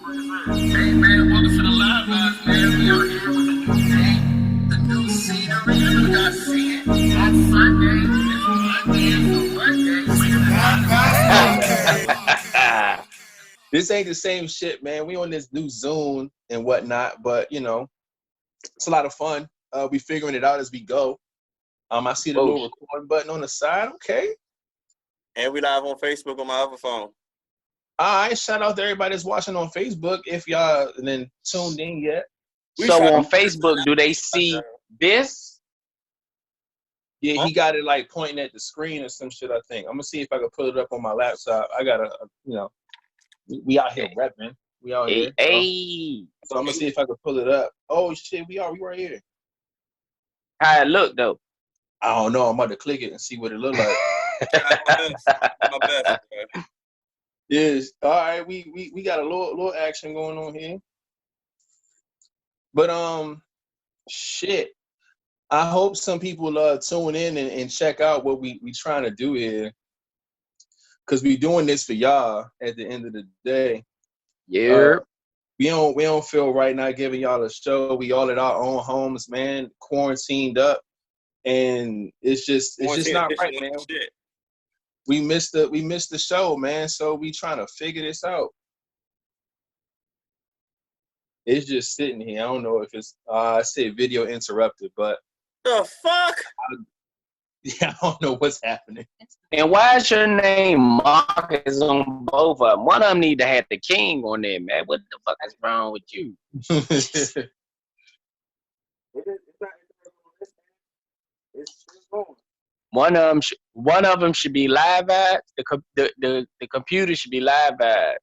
Hey man, welcome to the Live Vibes, man. We are here with the new day, the new scenery. You guys see it on Sunday. It's Monday. This ain't the same shit, man. We on this new Zoom and whatnot, but you know, it's a lot of fun. We figuring it out as we go. I see the little record button on the side. Okay. And we live on Facebook on my other phone. All right, shout out to everybody that's watching on Facebook. If y'all then tuned in yet. So on Facebook, do they see this? Yeah, he got it like pointing at the screen or some shit, I think. I'm gonna see if I can pull it up on my laptop. I gotta, we out here repping. We out here. Hey. So I'm gonna see if I can pull it up. Oh shit, we right here. How it look though? I don't know. I'm about to click it and see what it look like. My best. Yes. All right. We got a little action going on here. But shit. I hope some people tune in and check out what we trying to do here. Cause we doing this for y'all at the end of the day. Yeah. We don't feel right now giving y'all a show. We all at our own homes, man, quarantined up. And it's just not right, man. Shit. We missed the show, man. So we trying to figure this out. It's just sitting here. I don't know if it's I said video interrupted, but the fuck? I don't know what's happening. And why is your name Marcus on both of them? One of them need to have the king on there, man. What the fuck is wrong with you? One of them should be live at the computer should be live at,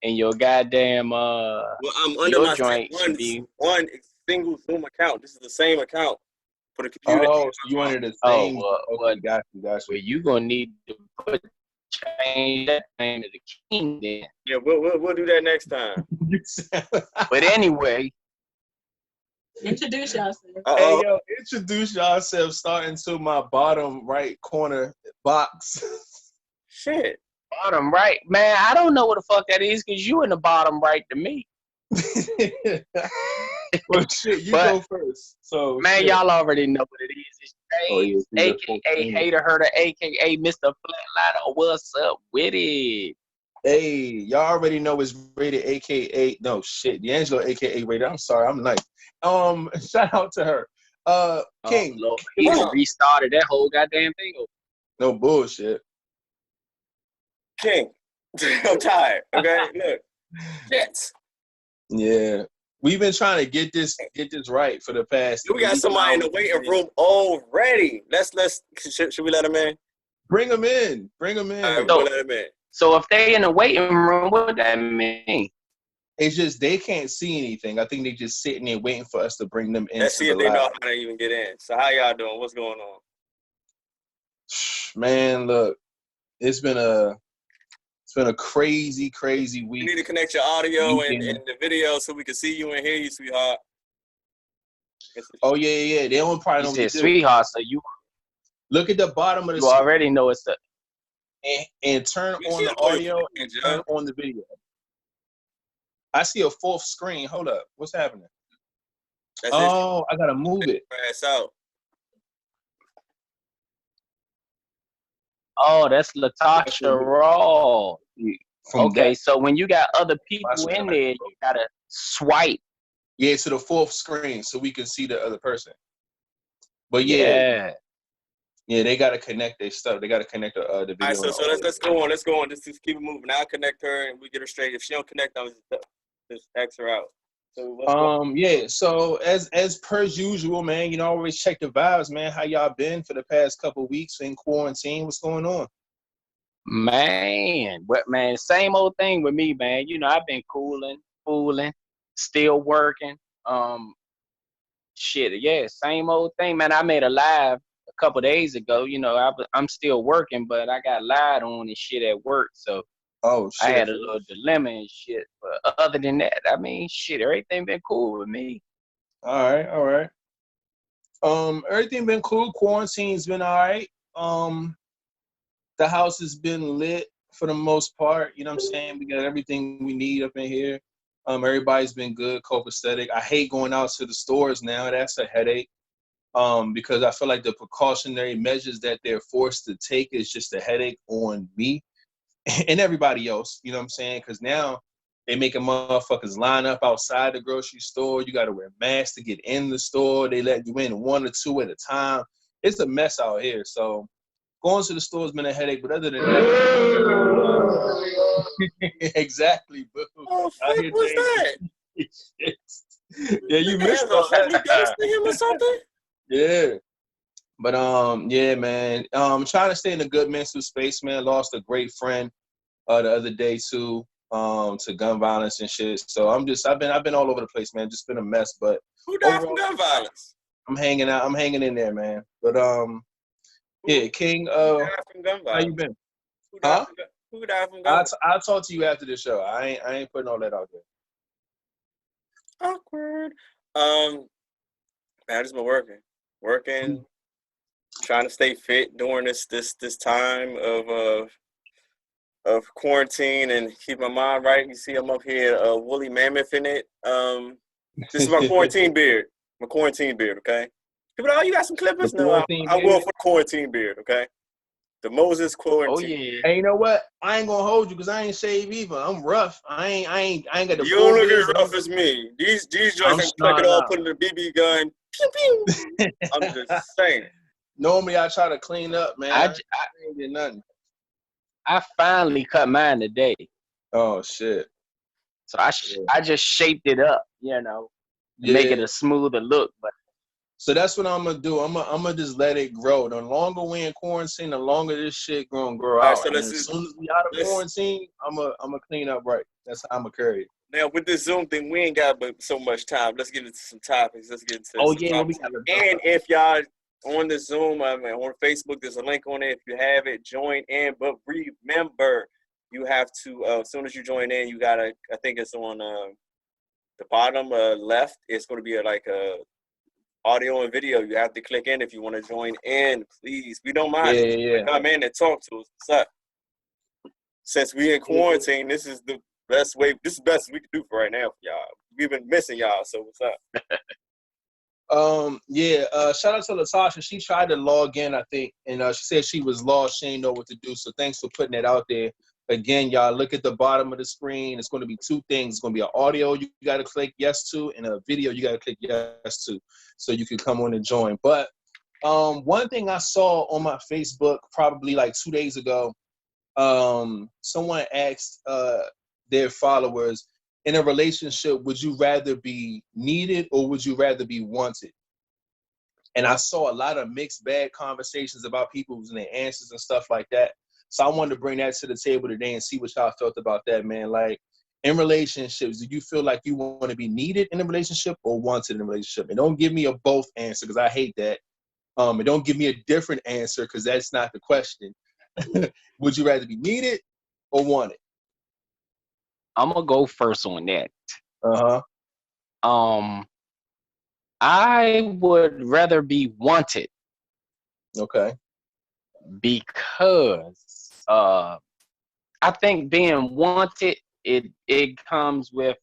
and your goddamn well, I'm under my joint should be one single Zoom account. This is the same account for the computer. Oh, so you wanted the same? Okay, got you. Well, you gonna need to change that name to the king then. Yeah, we'll do that next time. But anyway. Introduce yourself. Hey, yo, introduce yourself starting to my bottom right corner box. Shit. Bottom right? Man, I don't know what the fuck that is because you in the bottom right to me. Well, shit, you go first. So, man, shit. Y'all already know what it is. It's James, a.k.a. Hater Herder, a.k.a. Mr. Flatliner. What's up with it? Hey, y'all already know it's Rated, a.k.a. No, shit. D'Angelo, a.k.a. Rated. I'm sorry. I'm nice. Shout out to her. King. Lord, he restarted that whole goddamn thing. No bullshit. King. I'm tired. Okay, look. Shit. Yeah. We've been trying to get this right for the past. We got somebody in the waiting room already. Should we let him in? Bring him in. All right, we'll let him in. So if they in the waiting room, what would that mean? It's just they can't see anything. I think they just sitting there waiting for us to bring them in. Let's see if they know how to even get in. So how y'all doing? What's going on? Man, look, it's been a crazy week. You need to connect your audio and the video so we can see you and hear you, sweetheart. Oh yeah. They don't probably know. You said sweetheart, so you look at the bottom of the screen. You already know it's the and turn on the audio and turn on the video. I see a fourth screen. Hold up. What's happening? I gotta move it. Ass out. Oh, that's Latasha Raw. Okay, so when you got other people in there, you gotta swipe. Yeah, to the fourth screen so we can see the other person. But yeah, they gotta connect their stuff. They gotta connect the video. All right, so let's go on. Let's go on. Just keep it moving. I'll connect her and we get her straight. If she don't connect, I'll just X her out. So yeah. So as per usual, man, you know, always check the vibes, man. How y'all been for the past couple of weeks in quarantine? What's going on? Man, same old thing with me, man. You know, I've been fooling, still working. Same old thing, man. I made a live a couple days ago. You know, I'm still working, but I got lied on and shit at work, so I had a little dilemma and shit. But other than that, I mean, shit, everything been cool with me. All right. Everything been cool. Quarantine's been all right. The house has been lit for the most part. You know what I'm saying? We got everything we need up in here. Everybody's been good, copacetic. I hate going out to the stores now. That's a headache. Because I feel like the precautionary measures that they're forced to take is just a headache on me and everybody else. You know what I'm saying? Because now they making motherfuckers line up outside the grocery store. You got to wear masks to get in the store. They let you in 1 or 2 at a time. It's a mess out here. So going to the store has been a headache. But other than that, exactly, boo. Oh, fuck was that? Yeah, you missed all Holy that. Ghost to him or something? Yeah. But yeah, man. Trying to stay in a good mental space, man. Lost a great friend the other day too, to gun violence and shit. So I've been all over the place, man. Just been a mess. But who died from gun violence? I'm hanging out. I'm hanging in there, man. But yeah, King. Who died from gun violence? How you been? Who died from gun violence? I'll talk to you after the show. I ain't putting all that out there. Awkward. Man, I just been working, trying to stay fit during this time of quarantine and keep my mind right. You see, I'm up here, woolly mammoth in it. This is my quarantine beard. My quarantine beard, okay? People, you got some clippers? No, I will for quarantine beard, okay? The Moses quarantine. Oh yeah. Hey, you know what? I ain't gonna hold you because I ain't shaved either. I'm rough. I ain't got the. You don't look as rough as me. These joints ain't pluck it all, put in a BB gun. Pew pew. I'm just saying. Normally I try to clean up, man. I ain't did nothing. I finally cut mine today. Oh shit. So I just shaped it up, you know, to make it a smoother look. But so that's what I'm gonna do. I'm gonna just let it grow. The longer we in quarantine, the longer this shit gonna grow out. So as soon as we out of quarantine, I'm gonna clean up right. That's how I'm gonna carry it. Now with this Zoom thing, we ain't got but so much time. Let's get into some topics. Let's get into topics. And if y'all on the Zoom, on Facebook, there's a link on it. If you have it, join in. But remember, you have to as soon as you join in, you gotta. I think it's on the bottom left. It's gonna be like a audio and video. You have to click in if you want to join in. Please, we don't mind. Yeah. Come in and talk to us. What's up? Since we in quarantine, this is the best way. This is the best we can do for right now for y'all. We've been missing y'all. So what's up? Shout out to Latasha. She tried to log in, I think, and she said she was lost. She didn't know what to do. So thanks for putting it out there. Again, y'all, look at the bottom of the screen. It's going to be 2 things. It's going to be an audio you got to click yes to, and a video you got to click yes to, so you can come on and join. But one thing I saw on my Facebook probably like 2 days ago, someone asked their followers, in a relationship, would you rather be needed or would you rather be wanted? And I saw a lot of mixed bag conversations about people's and their answers and stuff like that. So I wanted to bring that to the table today and see what y'all felt about that, man. Like, in relationships, do you feel like you want to be needed in a relationship or wanted in a relationship? And don't give me a both answer because I hate that. And don't give me a different answer because that's not the question. Would you rather be needed or wanted? I'm gonna go first on that. I would rather be wanted. Okay. Because I think being wanted, it comes with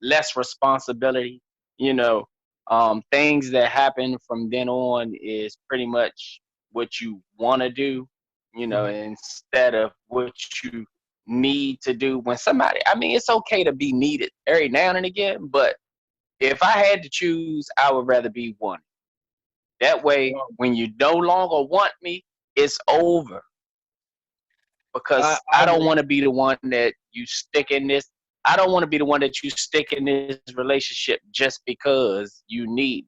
less responsibility. You know, things that happen from then on is pretty much what you want to do, you know, instead of what you need to do. When somebody, I mean, it's okay to be needed every now and again, but if I had to choose, I would rather be wanted. That way, when you no longer want me, it's over. Because I don't want to be the one that you stick in this. I don't want to be the one that you stick in this relationship just because you need.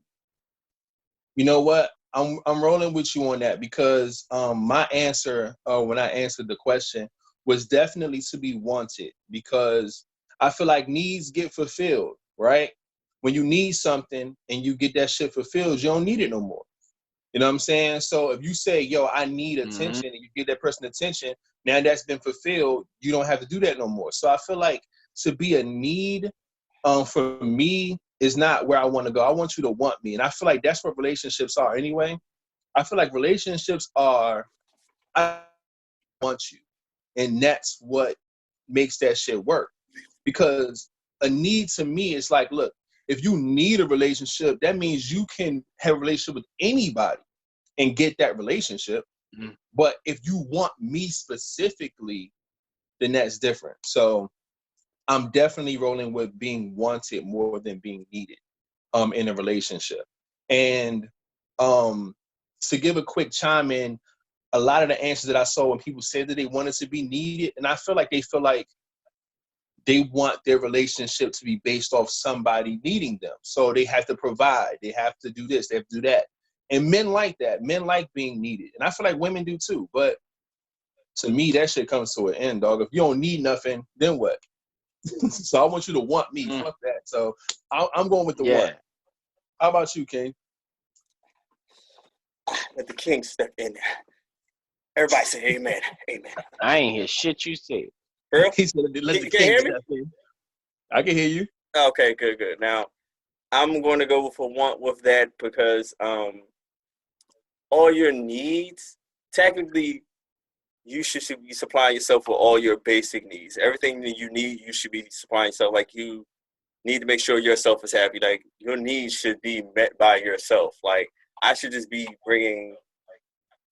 You know what? I'm rolling with you on that because my answer when I answered the question was definitely to be wanted, because I feel like needs get fulfilled, right? When you need something and you get that shit fulfilled, you don't need it no more. You know what I'm saying? So if you say, yo, I need attention, and you give that person attention, now that's been fulfilled, you don't have to do that no more. So I feel like to be a need for me is not where I want to go. I want you to want me. And I feel like that's what relationships are anyway. I feel like relationships are, I want you. And that's what makes that shit work. Because a need to me is like, look, if you need a relationship, that means you can have a relationship with anybody and get that relationship. Mm-hmm. But if you want me specifically, then that's different. So I'm definitely rolling with being wanted more than being needed in a relationship. And to give a quick chime in, a lot of the answers that I saw when people said that they wanted to be needed, and I feel like they want their relationship to be based off somebody needing them. So they have to provide, they have to do this, they have to do that. And men like that. Men like being needed. And I feel like women do too. But to me, that shit comes to an end, dog. If you don't need nothing, then what? So I want you to want me. Fuck that. So I'm going with the one. How about you, King? Let the king step in there. Everybody say amen. Amen. I ain't hear shit you said. Girl? He said, let the king step in. I can hear you. Okay, good. Now, I'm going to go with that because all your needs, technically, you should be supplying yourself with all your basic needs. Everything that you need, you should be supplying yourself. Like, you need to make sure yourself is happy. Like, your needs should be met by yourself. Like, I should just be bringing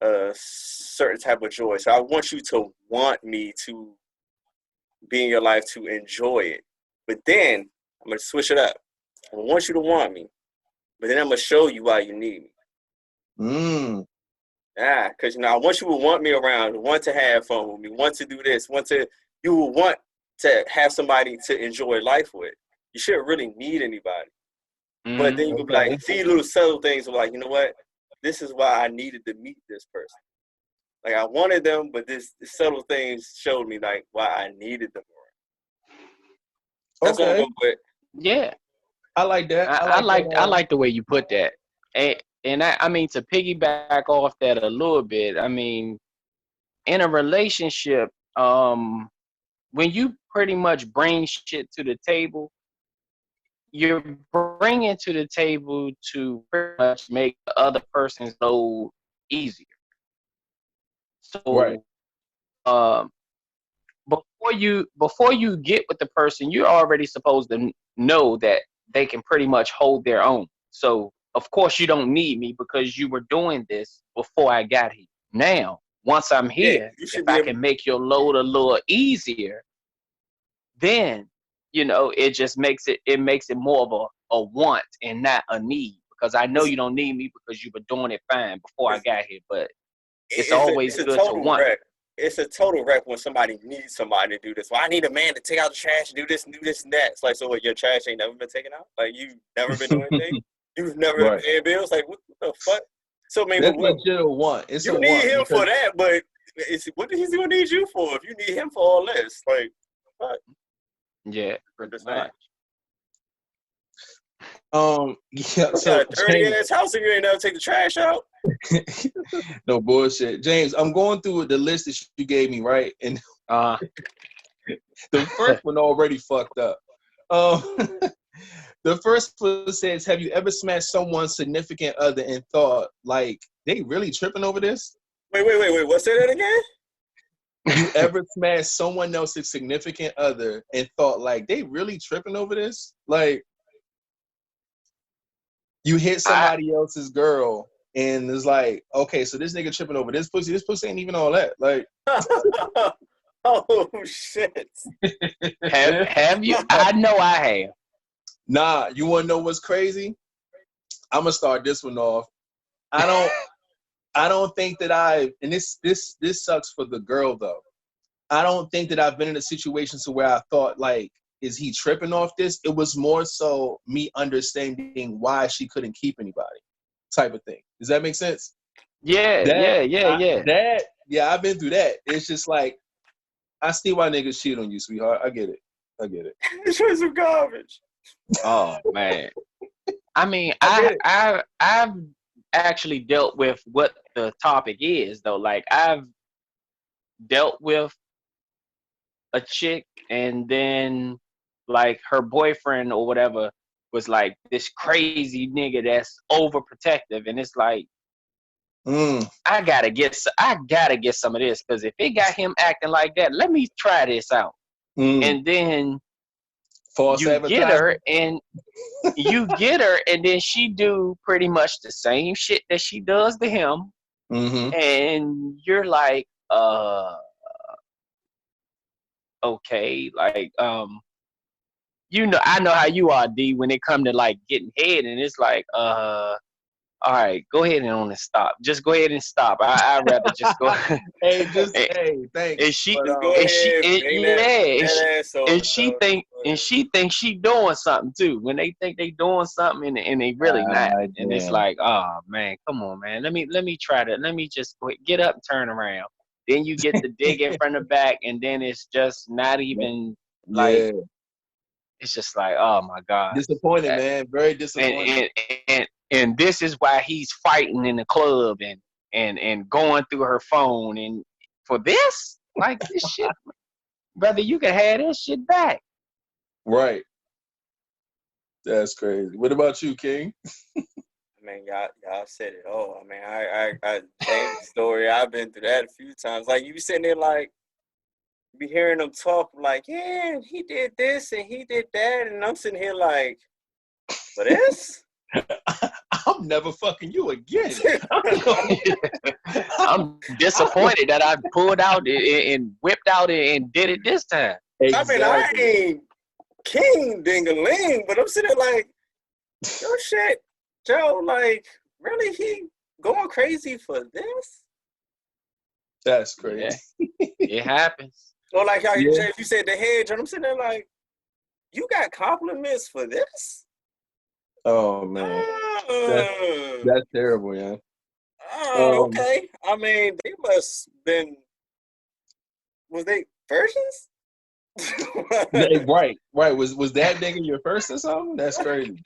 a certain type of joy. So I want you to want me to be in your life, to enjoy it. But then I'm going to switch it up. I want you to want me, but then I'm going to show you why you need me. Because I want you to want me around, want to have fun with me, want to do this, you will want to have somebody to enjoy life with. You shouldn't really need anybody. But then you can be like, see little subtle things of like, you know what? This is why I needed to meet this person. Like, I wanted them, but this subtle things showed me like why I needed them. That's what I'm going with. Yeah, I like that. I like the way you put that. And I mean, to piggyback off that a little bit, I mean, in a relationship, when you pretty much bring shit to the table, you're bringing to the table to pretty much make the other person's load easier. So, before you get with the person, you're already supposed to know that they can pretty much hold their own. So, of course, you don't need me because you were doing this before I got here. Now, once I'm here, if I can make your load a little easier, then, it just makes it more of a want and not a need. Because I know you don't need me because you were doing it fine before I got here, but it's always good to want. It's a total wreck when somebody needs somebody to do this. Well, I need a man to take out the trash and do this and that. It's like, so what, your trash ain't never been taken out? Like, you've never been doing anything? You've never been paying bills? Like, what the fuck? So maybe that's legit a want. It's you need him for that, but what is he gonna need you for if you need him for all this? Like, what? Yeah, pretty much. Yeah. So got a dirty ass house and you ain't never take the trash out. No bullshit, James. I'm going through the list that you gave me, right? And the first one already fucked up. The first one says, "Have you ever smashed someone's significant other and thought like they really tripping over this?" Wait. What's that again? You ever smashed someone else's significant other and thought like they really tripping over this? Like, you hit somebody else's girl and it's like, okay, so this nigga tripping over this pussy ain't even all that. Like, oh shit. Have you? I know I have. Nah, you wanna know what's crazy? I'm gonna start this one off. I don't think that and this sucks for the girl though. I don't think that I've been in a situation to where I thought like, is he tripping off this? It was more so me understanding why she couldn't keep anybody, type of thing. Does that make sense? Yeah. I've been through that. It's just like, I see why niggas cheat on you, sweetheart. I get it. It's just some garbage. Oh man. I mean, I've actually dealt with what the topic is though. Like, I've dealt with a chick and then like her boyfriend or whatever was like this crazy nigga that's overprotective, and it's like, I gotta get some of this, because if it got him acting like that, let me try this out. And then False advertising. You get her, and then she do pretty much the same shit that she does to him, and you're like, okay, like, I know how you are, D, when it come to like getting head, and it's like, all right, go ahead and stop. Just go ahead and stop. I'd rather just go. Hey, thanks. And she, just go ahead, and she thinks she doing something too. When they think they doing something, and they really not. And it's like, oh man, come on, man. Let me try to. Let me just get up and turn around. Then you get the dig in from the back, and then it's just not even like. It's just like, oh my God. Disappointed, man. Very disappointed. And this is why he's fighting in the club and going through her phone, and for this, like, this shit, brother, you can have this shit back. Right. That's crazy. What about you, King? Man, y'all said it all. I mean, I same story. I've been through that a few times. Like, you be sitting there like, be hearing them talk like, yeah, he did this and he did that, and I'm sitting here like, for this? I'm never fucking you again. I'm disappointed that I pulled out and whipped out and did it this time. Exactly. I mean, I ain't king ding-a-ling, but I'm sitting there like, yo, shit, Joe, like, really, he going crazy for this? That's crazy. Yeah. It happens. Or like how if you said the hedge, and I'm sitting there like, you got compliments for this? Oh man, that's terrible, yeah. Okay. I mean, they must been. Was they virgins? Right. Was that nigga your first or something? That's crazy.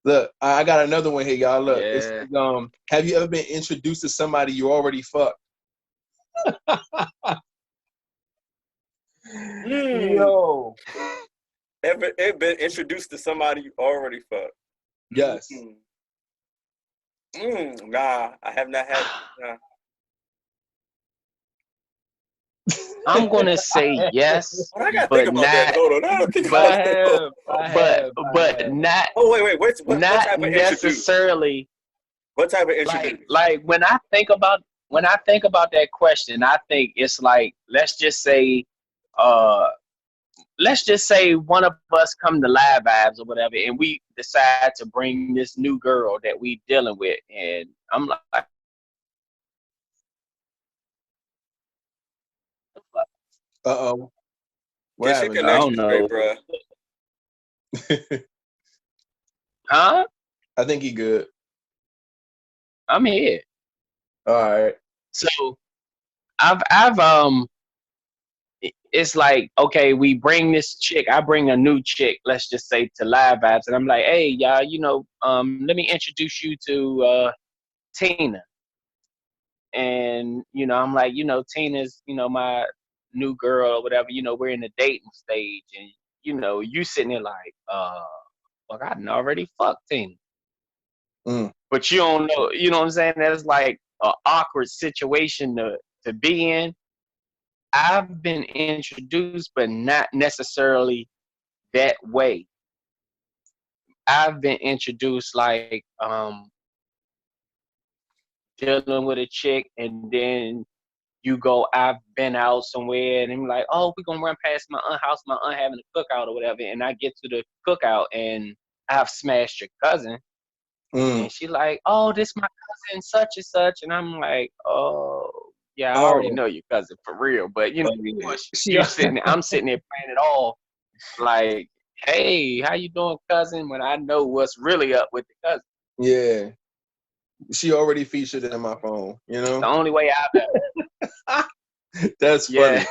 Look, I got another one here, y'all. Look, it's have you ever been introduced to somebody you already fucked? Yo. Ever been introduced to somebody you already fucked? Yes. Nah, I have not had. Nah. I'm gonna say yes, I gotta but think about that. Hold on, but not. Oh wait, what not type of necessarily. What type of introduce? Like when I think about that question, I think it's like, let's just say one of us come to Live Vibes or whatever, and we decide to bring this new girl that we dealing with, and I'm like, uh-oh. What happened? I don't know, bro. Huh? I think he good. I'm here. All right. So I've it's like, okay, we bring this chick, I bring a new chick, let's just say, to Live Vibes, and I'm like, hey, y'all, let me introduce you to Tina. And, I'm like, Tina's, my new girl or whatever, we're in the dating stage, and, you sitting there like, fuck, I done already fucked Tina. But you don't know, you know what I'm saying? That's like an awkward situation to be in. I've been introduced, but not necessarily that way. I've been introduced like dealing with a chick, and then you go, I've been out somewhere, and I'm like, oh, we're gonna run past my aunt's house, my aunt having a cookout or whatever, and I get to the cookout and I've smashed your cousin. And she like, oh, this my cousin such and such, and I'm like, oh yeah, I already know your cousin for real, but you sitting there, I'm sitting there playing it all like, hey, how you doing, cousin, when I know what's really up with the cousin. Yeah. She already featured in my phone, The only way I've ever. That's funny.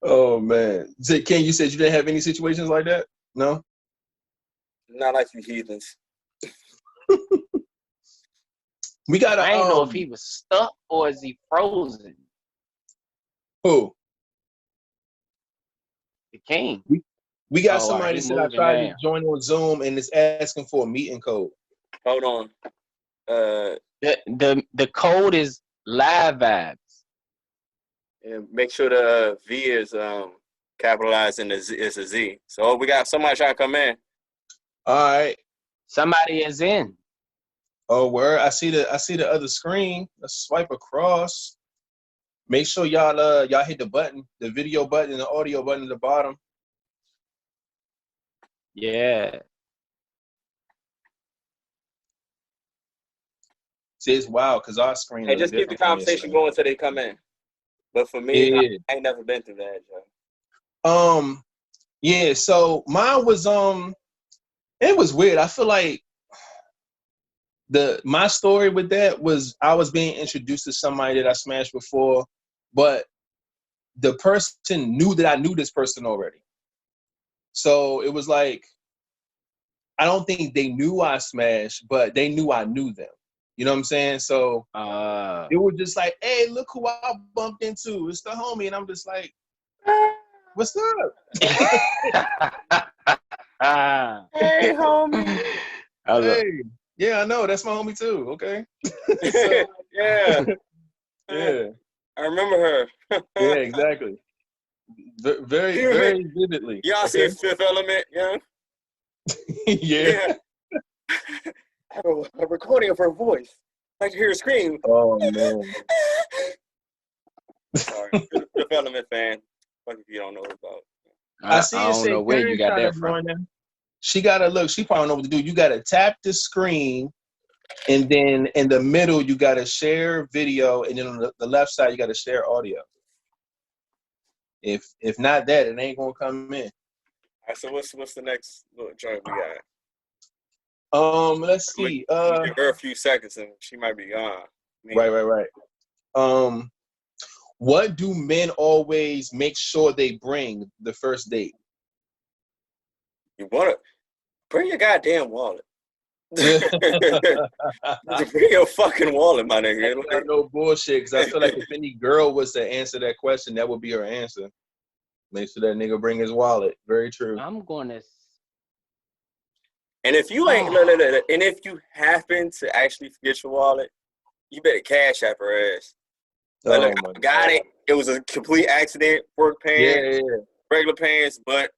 Oh man. Ken, you said you didn't have any situations like that? No? Not like you heathens. We got. I ain't know if he was stuck or is he frozen. Who? The king. We got somebody that said I tried to join on Zoom and it's asking for a meeting code. Hold on. The code is Live Vibes. And make sure the V is capitalized in it's a Z. So we got somebody trying to come in. All right. Somebody is in. Oh, word. I see the other screen. Let's swipe across. Make sure y'all hit the button, the video button and the audio button at the bottom. Yeah. See, it's wild because our screen. Hey, just keep the conversation going until they come in. But for me, yeah. I ain't never been through that, Joe. Yeah. So mine was it was weird. I feel like my story with that was I was being introduced to somebody that I smashed before, but the person knew that I knew this person already. So it was like, I don't think they knew I smashed, but they knew I knew them. You know what I'm saying? So it was just like, hey, look who I bumped into. It's the homie. And I'm just like, what's up? Hey, homie. Hey. Yeah, I know. That's my homie too. Okay. So, yeah. Yeah. I remember her. Yeah, exactly. Very, very vividly. Y'all see Fifth Element, yeah? Yeah. I have a recording of her voice. I like to hear her scream. Oh, man. Sorry. Fifth Element fan. Fuck if you don't know about. I see I don't know where you got that from. She gotta look. She probably know what to do. You gotta tap the screen, and then in the middle you gotta share video, and then on the left side you gotta share audio. If not that, it ain't gonna come in. All right, so what's the next little joint we got? Let's see. Give her a few seconds, and she might be gone. Right. What do men always make sure they bring the first date? You wanna bring your goddamn wallet. Bring your fucking wallet, my nigga. Like, no bullshit, because I feel like if any girl was to answer that question, that would be her answer. Make sure that nigga bring his wallet. Very true. I'm gonna. And if you ain't, and if you happen to actually forget your wallet, you better cash app her ass. Like, look, I got it. It was a complete accident. Work pants, regular pants, but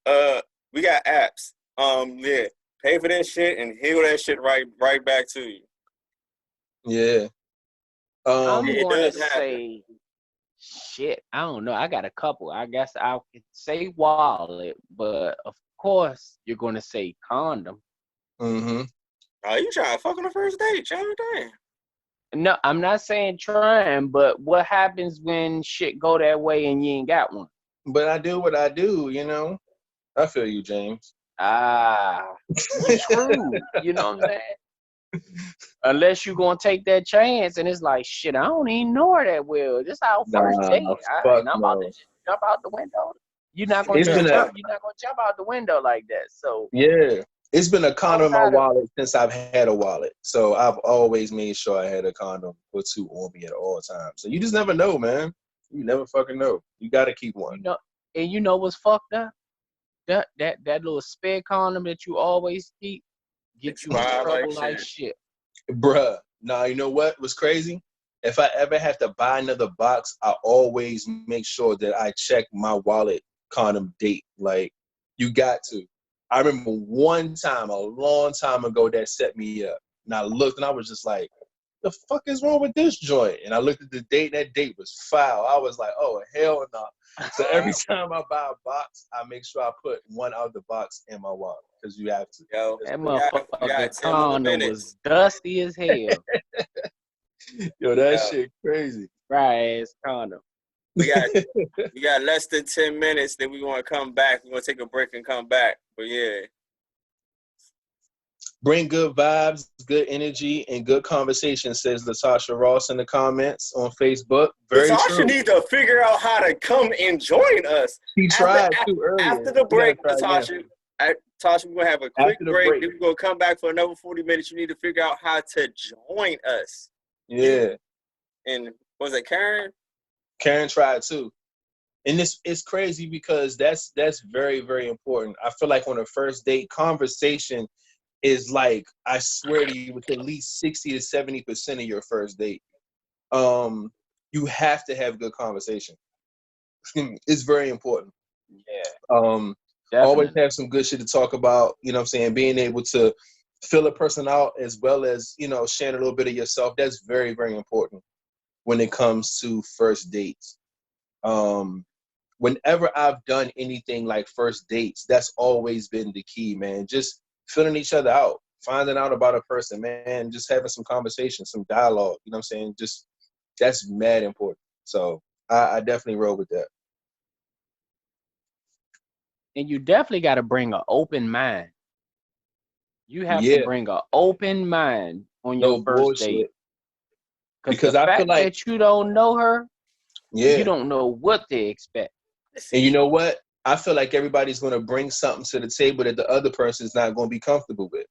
we got apps. Yeah, pay for that shit and heal that shit right back to you. Yeah. I'm gonna say, shit. I don't know. I got a couple. I guess I could say wallet, but of course you're gonna say condom. Mm-hmm. Oh, you trying to fuck on the first date, John? Damn. No, I'm not saying trying, but what happens when shit go that way and you ain't got one? But I do what I do, you know. I feel you, James. True. You know what I'm saying? Unless you're gonna take that chance and it's like, shit, I don't even know her that well. This our first date. And I'm about to just jump out the window. You're not gonna jump out the window like that. So yeah. It's been a condom in my wallet since I've had a wallet. So I've always made sure I had a condom or two on me at all times. So you just never know, man. You never fucking know. You gotta keep one. You know what's fucked up? That little spare condom that you always keep gets you in trouble like shit. Bruh. Nah, you know what was crazy? If I ever have to buy another box, I always make sure that I check my wallet condom date. Like, you got to. I remember one time, a long time ago, that set me up. And I looked and I was just like, the fuck is wrong with this joint? And I looked at the date, and that date was foul. I was like, oh, hell no. So every time I buy a box, I make sure I put one out of the box in my wallet, because you have to. Yo, that motherfucker condom was dusty as hell. Yo, that shit crazy. Right, ass condom. We got less than 10 minutes. Then we want to come back. We're gonna take a break and come back. But yeah, bring good vibes, good energy, and good conversation, says Latasha Ross in the comments on Facebook. Very Latasha true. needs to figure out how to come and join us. He tried too early. After the break, Latasha, we're gonna have a quick break. Then we're gonna come back for another 40 minutes. You need to figure out how to join us. Yeah. And was it Karen? Karen tried too. And it's crazy because that's very, very important. I feel like on a first date, conversation is like, I swear to you, with at least 60 to 70% of your first date. You have to have good conversation. It's very important. Yeah. Always have some good shit to talk about. You know what I'm saying? Being able to fill a person out as well as, you know, sharing a little bit of yourself. That's very, very important when it comes to first dates. Whenever I've done anything like first dates, that's always been the key, man. Just filling each other out, finding out about a person, man, just having some conversation, some dialogue, you know what I'm saying? Just, that's mad important. So I definitely roll with that. And you definitely got to bring an open mind. You have to bring an open mind on your first date. Because the fact that you don't know her, you don't know what they expect. And you know what? I feel like everybody's going to bring something to the table that the other person is not going to be comfortable with.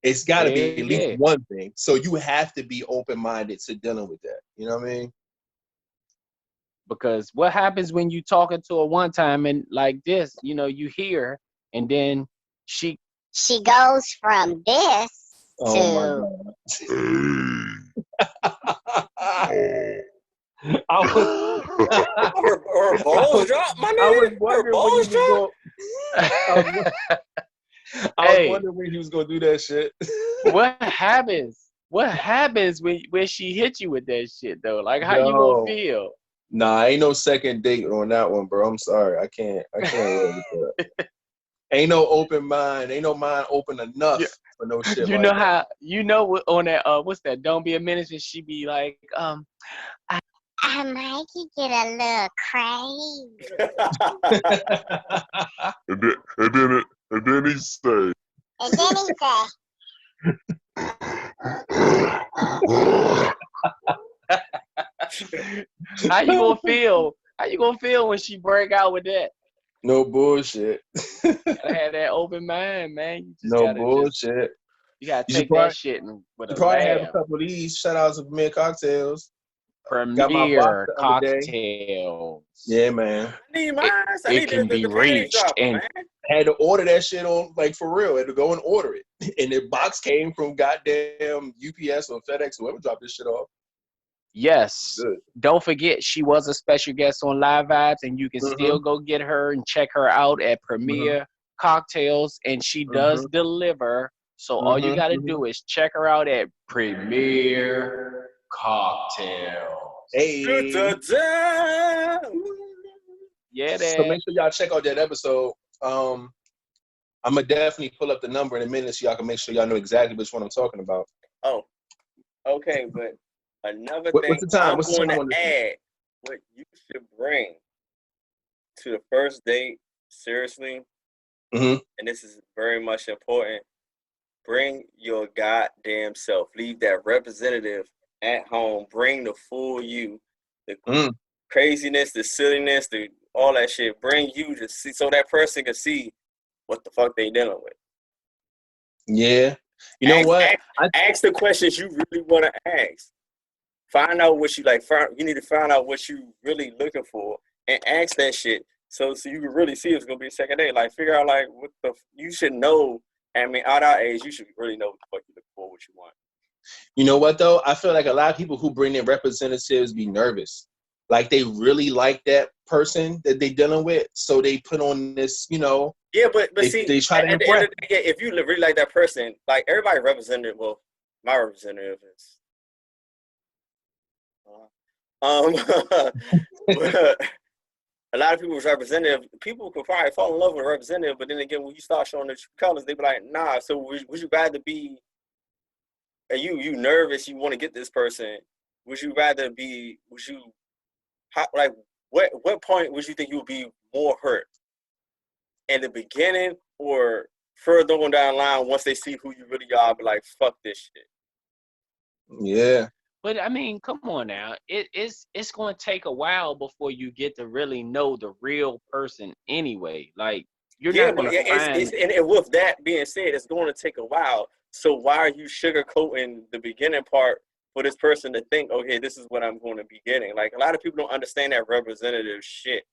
It's got to be at least one thing. So you have to be open-minded to dealing with that. You know what I mean? Because what happens when you talking to her one time and like this, you know, you hear, and then she goes from this to. Her balls drop, my nigga. I was wondering when he was going. I was wondering when he was gonna do that shit. What happens? What happens when she hit you with that shit though? Like how you gonna feel? Nah, ain't no second date on that one, bro. I'm sorry, I can't roll with that. Ain't no open mind. Ain't no mind open enough for no shit. You like know that. how you know on that what's that? Don't Be a Menace, and she be like, I might get a little crazy. and then he say. How you gonna feel? How you gonna feel when she break out with that? No bullshit. You gotta have that open mind, man. You just no bullshit. You gotta take that shit with a probably laugh. have a couple of these. Shout outs to Premier Cocktails. Premier Cocktails. Yeah, man. I need mine. It can be reached and had to order that shit on, like, for real. Had to go and order it. And the box came from goddamn UPS or FedEx, whoever dropped this shit off. Yes. Good. Don't forget, she was a special guest on Live Vibes, and you can still go get her and check her out at Premier Cocktails, and she does deliver. So all you got to do is check her out at Premier Cocktails. Hey. Yeah, so make sure y'all check out that episode. I'm gonna definitely pull up the number in a minute so y'all can make sure y'all know exactly which one I'm talking about. Oh, okay, but another thing what's the time? I'm going to add, what you should bring to the first date, seriously, and this is very much important, bring your goddamn self. Leave that representative at home. Bring the full you, the craziness, the silliness, all that shit. Bring you to see, so that person can see what the fuck they dealing with. Yeah. You know what? Ask the questions you really want to ask. Find out what you like. You need to find out what you really looking for and ask that shit so you can really see if it's gonna be a second date. Like, figure out like what you should know. I mean, at our age, you should really know what the fuck you look for, what you want. You know what though? I feel like a lot of people who bring their representatives be nervous. Like they really like that person that they dealing with, so they put on this, you know. Yeah, but see, they try to at the end of the day, if you really like that person, like everybody representative. Well, my representative is. A lot of people's representative, people could probably fall in love with a representative, but then again, when you start showing the true colors, they be like, nah. So would you rather be? Are you nervous? You want to get this person? Would you rather be? Would you? Like what point would you think you would be more hurt? In the beginning or further on down the line once they see who you really are? Be like, fuck this shit. Yeah. But I mean, come on now. It's going to take a while before you get to really know the real person anyway. Like, you're not going to find... And with that being said, it's going to take a while. So why are you sugarcoating the beginning part for this person to think, okay, this is what I'm going to be getting? Like, a lot of people don't understand that representative shit.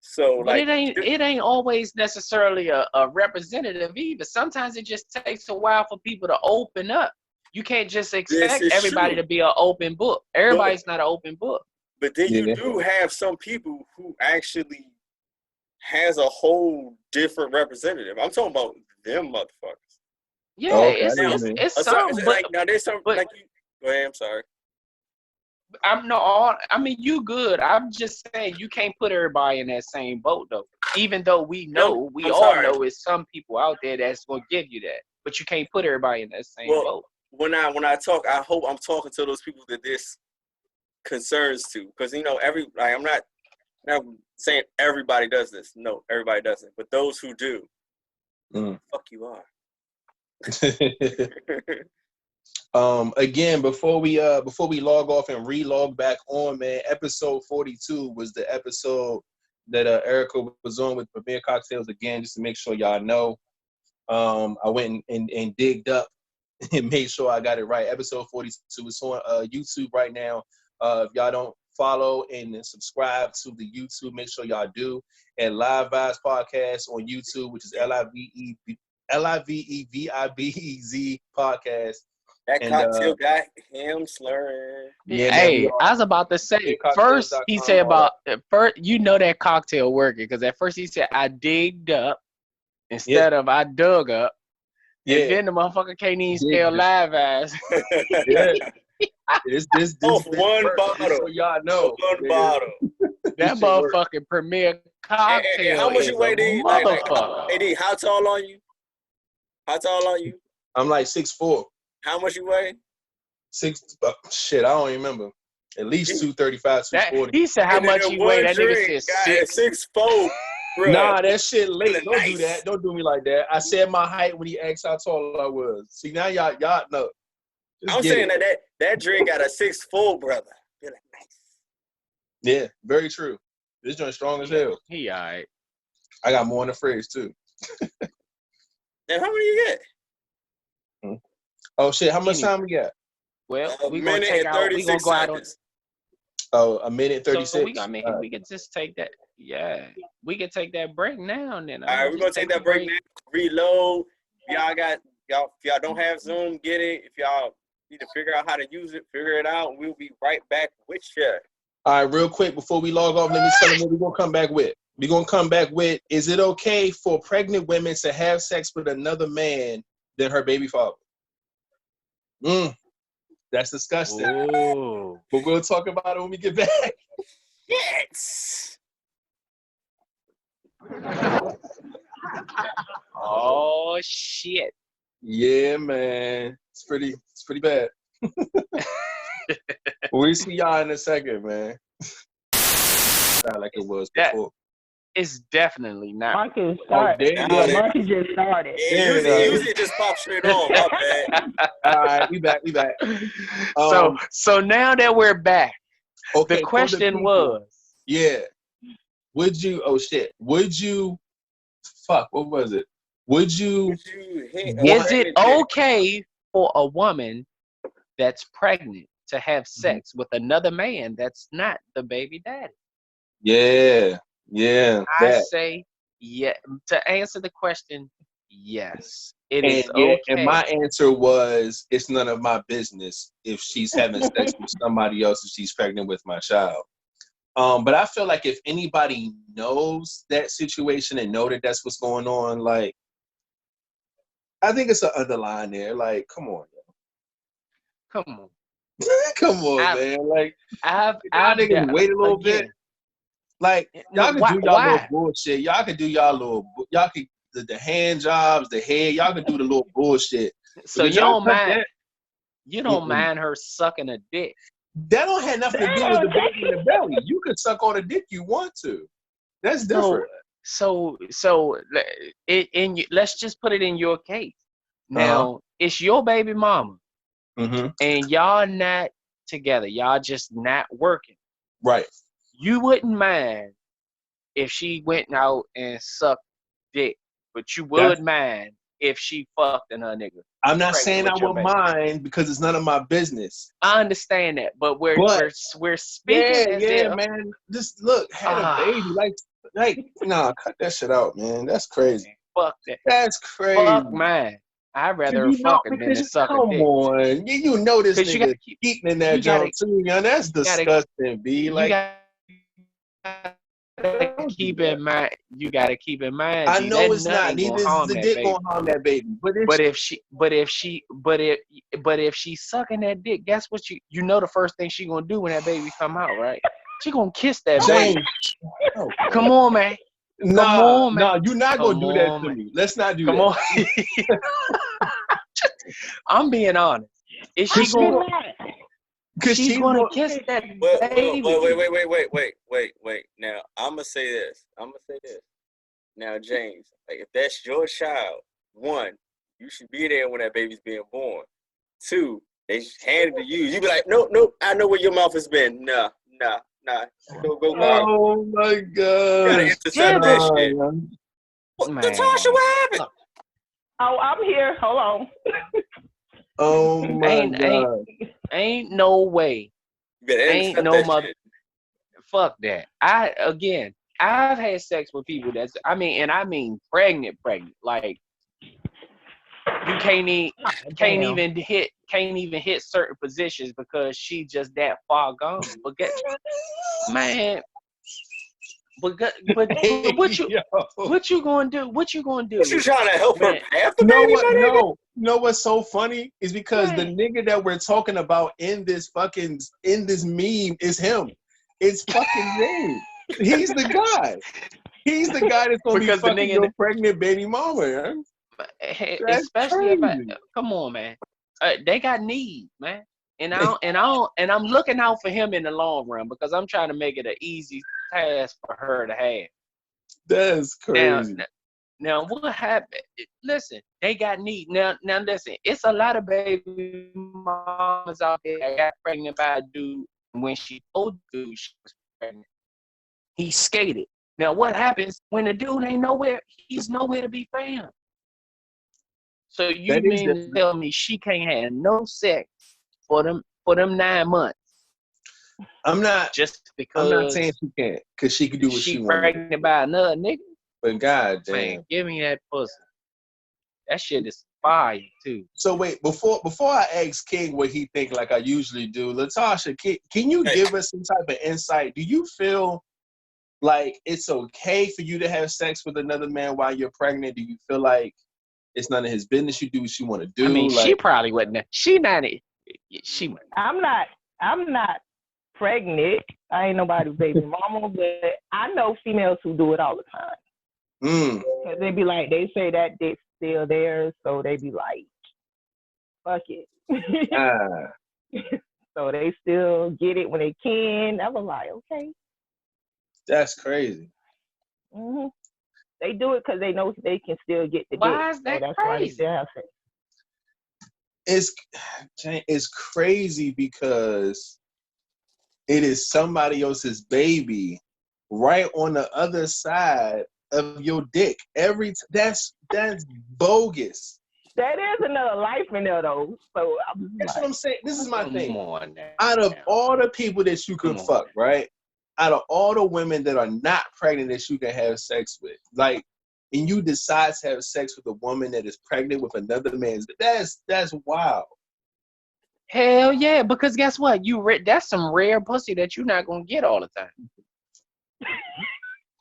So, but like, it ain't always necessarily a representative either. Sometimes it just takes a while for people to open up. You can't just expect everybody to be an open book. Everybody's not an open book. But then you do have some people who actually has a whole different representative. I'm talking about them motherfuckers. Yeah, okay, it's some, but like now there's some like you. Go ahead, I'm sorry. I mean, you good. I'm just saying you can't put everybody in that same boat though. Even though we all know it's some people out there that's gonna give you that, but you can't put everybody in that same boat. When I talk, I hope I'm talking to those people that this concerns to, because I'm not saying everybody does this. No, everybody doesn't. But those who do, fuck you are. Again, before we log off and re-log back on, man, episode 42 was the episode that Erica was on with Premier Cocktails. Again, just to make sure y'all know, I went and digged up and made sure I got it right. Episode 42 is on YouTube right now. If y'all don't follow and subscribe to the YouTube, make sure y'all do. And LiveVibezPodcast on YouTube, which is LiveVibez podcast. That cocktail got him slurring. Yeah, hey, I was about to say, first he said that cocktail working, because at first he said I digged up instead of I dug up. Yeah. And then the motherfucker can't even spell live ass. Yeah. This one bottle. So y'all know. One bottle. That motherfucking Premier Cocktail. Hey, how much you weigh, D? Hey, D, how tall are you? I'm like 6'4". How much you weigh? Shit, I don't remember. At least 235, 240. He said how much you weigh. That nigga said 6'4". Nah, that shit late. Don't do that. Don't do me like that. I said my height when he asked how tall I was. See, now y'all know. I'm saying that drink got a 6'4", brother. Feeling nice. Yeah, very true. This joint strong as hell. He all right. I got more in the fridge too. Then how many you get? Oh shit! How much time we got? Well, we're gonna take out. We're gonna go out on. Oh, a minute 36. So we can just take that. Yeah, we can take that break now and then. All right, we're gonna take that break now. Reload. If y'all don't have Zoom, get it. If y'all need to figure out how to use it, figure it out. We'll be right back with you. All right, real quick before we log off, let me tell you what we're gonna come back with. We're gonna come back with: is it okay for pregnant women to have sex with another man than her baby father? That's disgusting. Ooh. But we'll talk about it when we get back. Yes. Oh shit. Yeah, man. It's pretty bad. We'll see y'all in a second, man. Not like it was before. It's definitely not. Marcus started. Marcus just started. Yeah, usually just pop straight on. My bad. All right, we back. So now that we're back, okay, the question was. Yeah. Would you? Oh shit. Would you? Fuck. What was it? Would you? Is it okay for a woman that's pregnant to have sex with another man that's not the baby daddy? Yeah. I say, yeah. To answer the question, yes. It is okay. And my answer was, it's none of my business if she's having sex with somebody else if she's pregnant with my child. But I feel like if anybody knows that situation and know that that's what's going on, like, I think it's an underline there. Like, come on, yo. Come on. Come on, man. Like, y'all niggas wait a little bit. Like, y'all can do y'all little bullshit. Y'all can do y'all can the hand jobs, the head. Y'all can do the little bullshit. So you don't mind. You don't mind her sucking a dick. That don't have nothing to do with the baby in the belly. You could suck on a dick you want to. That's different. So let's just put it in your case. Now, it's your baby mama. And y'all not together. Y'all just not working. Right. You wouldn't mind if she went out and sucked dick, but you would mind if she fucked in her nigga. I'm not saying I would mind because it's none of my business. I understand that, but we're speaking. Yeah, man. Just look, had a baby, like, nah, cut that shit out, man. That's crazy. Fuck that. That's crazy. Fuck man. I'd rather fuck it than to suck a dick. Come on, you know this nigga eating in that joint too, man. That's disgusting, B. Like, keep in mind. You gotta keep in mind. I know it's not. Neither Neither is the dick gonna harm that baby. But if she's sucking that dick, guess what? You know the first thing she gonna do when that baby come out, right? She gonna kiss that baby. Come on, man. Nah, you're not gonna do that to me. Let's not do that. Come on. I'm being honest. Is she gonna? Because she's gonna kiss that baby. Wait. Now I'm gonna say this. Now, James, like, if that's your child, 1, you should be there when that baby's being born. 2, they hand it to you. You be like, nope. I know where your mouth has been. Nah. Go. Oh my God! You gotta intercept that shit. Natasha, what happened? Oh, I'm here. Hold on. Oh my God! Ain't no way. Ain't no mother. Shit. Fuck that. I've had sex with people I mean pregnant. Like you can't even hit certain positions because she just that far gone. But man. But what you gonna do? What you gonna do? What you trying to help her path the baby? No. You know what's so funny is because the nigga that we're talking about in this meme is him. It's fucking James. He's the guy. He's the guy that's gonna be fucking your pregnant baby mama. Man. Especially if come on, man. They got needs, man. And I'm looking out for him in the long run because I'm trying to make it an easy task for her to have. That's crazy. Now what happened? Listen, they got need. Now listen, it's a lot of baby mamas out there that got pregnant by a dude. When she told the dude she was pregnant, he skated. Now what happens when the dude ain't nowhere? He's nowhere to be found. So you mean to tell me she can't have no sex for them 9 months? I'm not saying she can't, because she could do what she wants. She pregnant by another nigga. But God damn, man, give me that pussy. That shit is fire too. So wait, before I ask King what he think, like I usually do, Latasha, can you give us some type of insight? Do you feel like it's okay for you to have sex with another man while you're pregnant? Do you feel like it's none of his business? You do what you want to do. I mean, she probably wouldn't. I'm not pregnant. I ain't nobody's baby mama, but I know females who do it all the time. Cause they be like, they say that dick's still there, so they be like, fuck it. So they still get it when they can. I was like, okay. That's crazy. Mm-hmm. They do it because they know they can still get the dick. Why is that that's crazy? Why they still have sex. It's crazy because it is somebody else's baby right on the other side of your dick. That's bogus. That is another life in there though. So that's what I'm saying. This is my thing. Out of all the people that you could fuck, right? Out of all the women that are not pregnant that you can have sex with, like, and you decide to have sex with a woman that is pregnant with another man's, that's wild. Hell yeah, because guess what? That's some rare pussy that you're not gonna get all the time.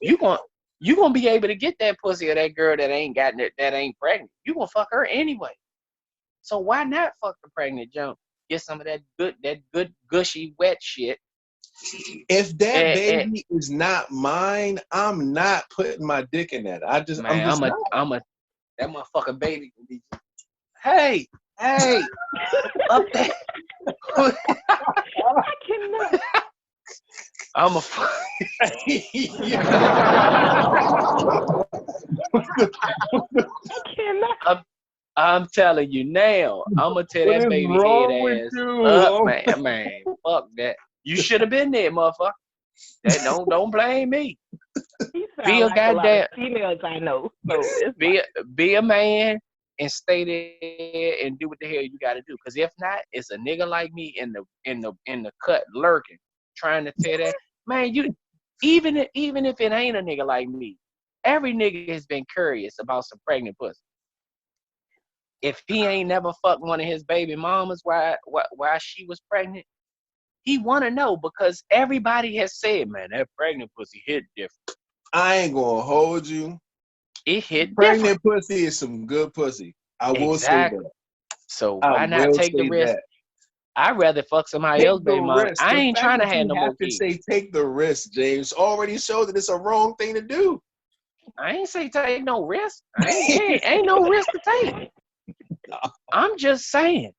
You gonna be able to get that pussy of that girl that ain't pregnant. You gonna fuck her anyway. So why not fuck the pregnant junk? Get some of that good gushy wet shit. If that baby is not mine, I'm not putting my dick in that. That motherfucking baby can be. Hey, up there. I cannot. I'm telling you now. I'm gonna tear that baby head ass up, man. Fuck that. You should have been there, motherfucker. Don't blame me. Be a goddamn females I know. So be a man and stay there and do what the hell you gotta do. Cause if not, it's a nigga like me in the cut lurking, trying to tear that. Man, you even if it ain't a nigga like me, every nigga has been curious about some pregnant pussy. If he ain't never fucked one of his baby mamas while she was pregnant, He want to know because everybody has said, man, that pregnant pussy hit different. I ain't gonna hold you. It hit pregnant different. Pussy is some good pussy. I will say that. So why not take the risk? I'd rather fuck somebody else, baby mama. I ain't trying to have no more kids. Say take the risk, James. Already showed that it's a wrong thing to do. I ain't say take no risk. Ain't no risk to take. I'm just saying,